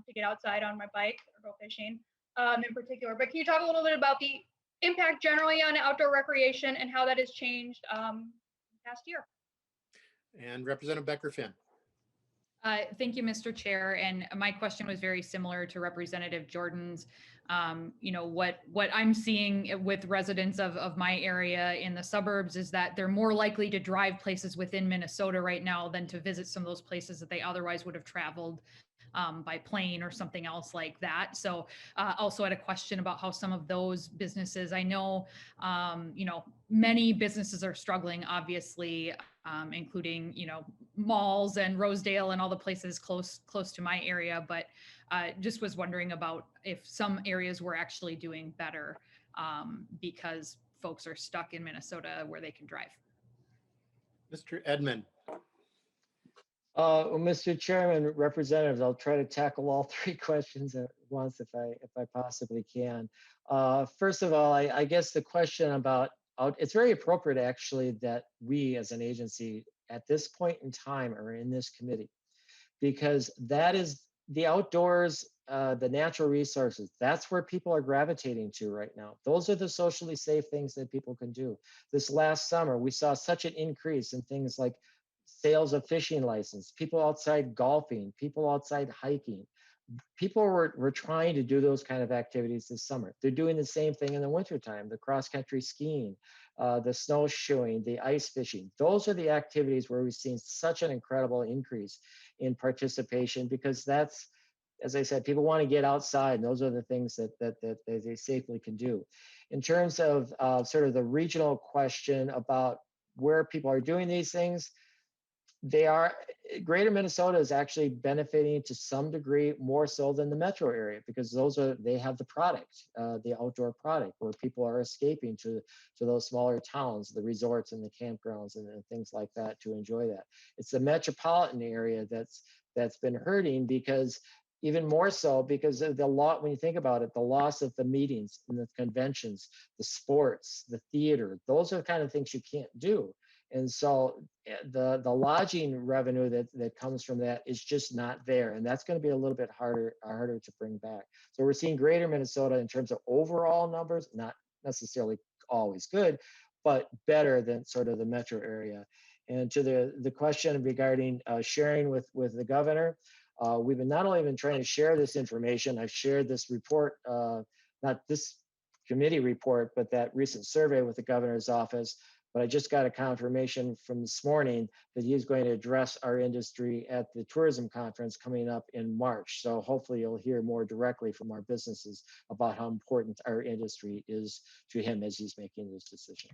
to get outside on my bike or go fishing in particular. But can you talk a little bit about the impact generally on outdoor recreation and how that has changed past year? And Representative Becker-Finn. Thank you, Mr. Chair. And my question was very similar to Representative Jordan's. You know, what I'm seeing with residents of my area in the suburbs is that they're more likely to drive places within Minnesota right now than to visit some of those places that they otherwise would have traveled by plane or something else like that. So also had a question about how some of those businesses, I know, you know, many businesses are struggling, obviously, including, you know, malls and Rosedale and all the places close to my area, but just was wondering about if some areas were actually doing better because folks are stuck in Minnesota where they can drive. Mr. Edman. Well, Mr. Chairman, representatives, I'll try to tackle all three questions at once if I possibly can. First of all, I guess the question about, it's very appropriate actually that we as an agency at this point in time are in this committee, because that is the outdoors, the natural resources, that's where people are gravitating to right now. Those are the socially safe things that people can do. This last summer, we saw such an increase in things like sales of fishing license, people outside golfing, people outside hiking. People were trying to do those kind of activities this summer. They're doing the same thing in the wintertime, the cross-country skiing, the snowshoeing, the ice fishing. Those are the activities where we've seen such an incredible increase in participation, because that's, as I said, people want to get outside, and those are the things that they safely can do. In terms of sort of the regional question about where people are doing these things, greater Minnesota is actually benefiting to some degree more so than the metro area, because they have the product, the outdoor product, where people are escaping to those smaller towns, the resorts and the campgrounds and things like that to enjoy that. It's the metropolitan area that's been hurting, because even more so because of when you think about it, the loss of the meetings and the conventions, the sports, the theater, those are the kind of things you can't do. And so the lodging revenue that comes from that is just not there. And that's going to be a little bit harder to bring back. So we're seeing greater Minnesota in terms of overall numbers, not necessarily always good, but better than sort of the metro area. And to the question regarding sharing with the governor, we've not only been trying to share this information, I've shared this report, not this committee report, but that recent survey with the governor's office. But I just got a confirmation from this morning that he's going to address our industry at the tourism conference coming up in March. So hopefully you'll hear more directly from our businesses about how important our industry is to him as he's making this decision.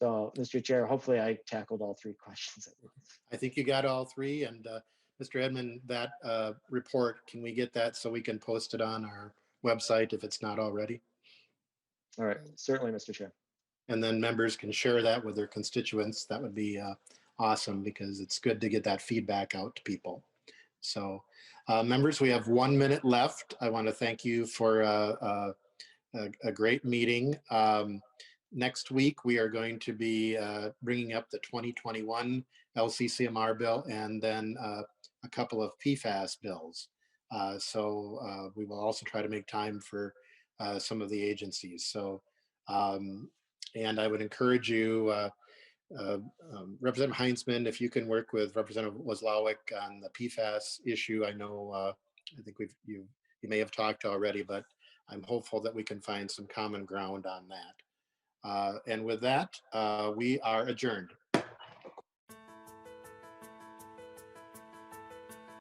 So, Mr. Chair, hopefully I tackled all three questions. I think you got all three. And Mr. Edman, that report, can we get that so we can post it on our website if it's not already? All right, certainly, Mr. Chair. And then members can share that with their constituents. That would be awesome, because it's good to get that feedback out to people. So members, we have 1 minute left. I want to thank you for a great meeting. Next week, we are going to be bringing up the 2021 LCCMR bill and then a couple of PFAS bills. So we will also try to make time for some of the agencies. So And I would encourage you, Representative Heinzman, if you can work with Representative Wozlawik on the PFAS issue. I know, I think you may have talked already, but I'm hopeful that we can find some common ground on that. And with that, we are adjourned.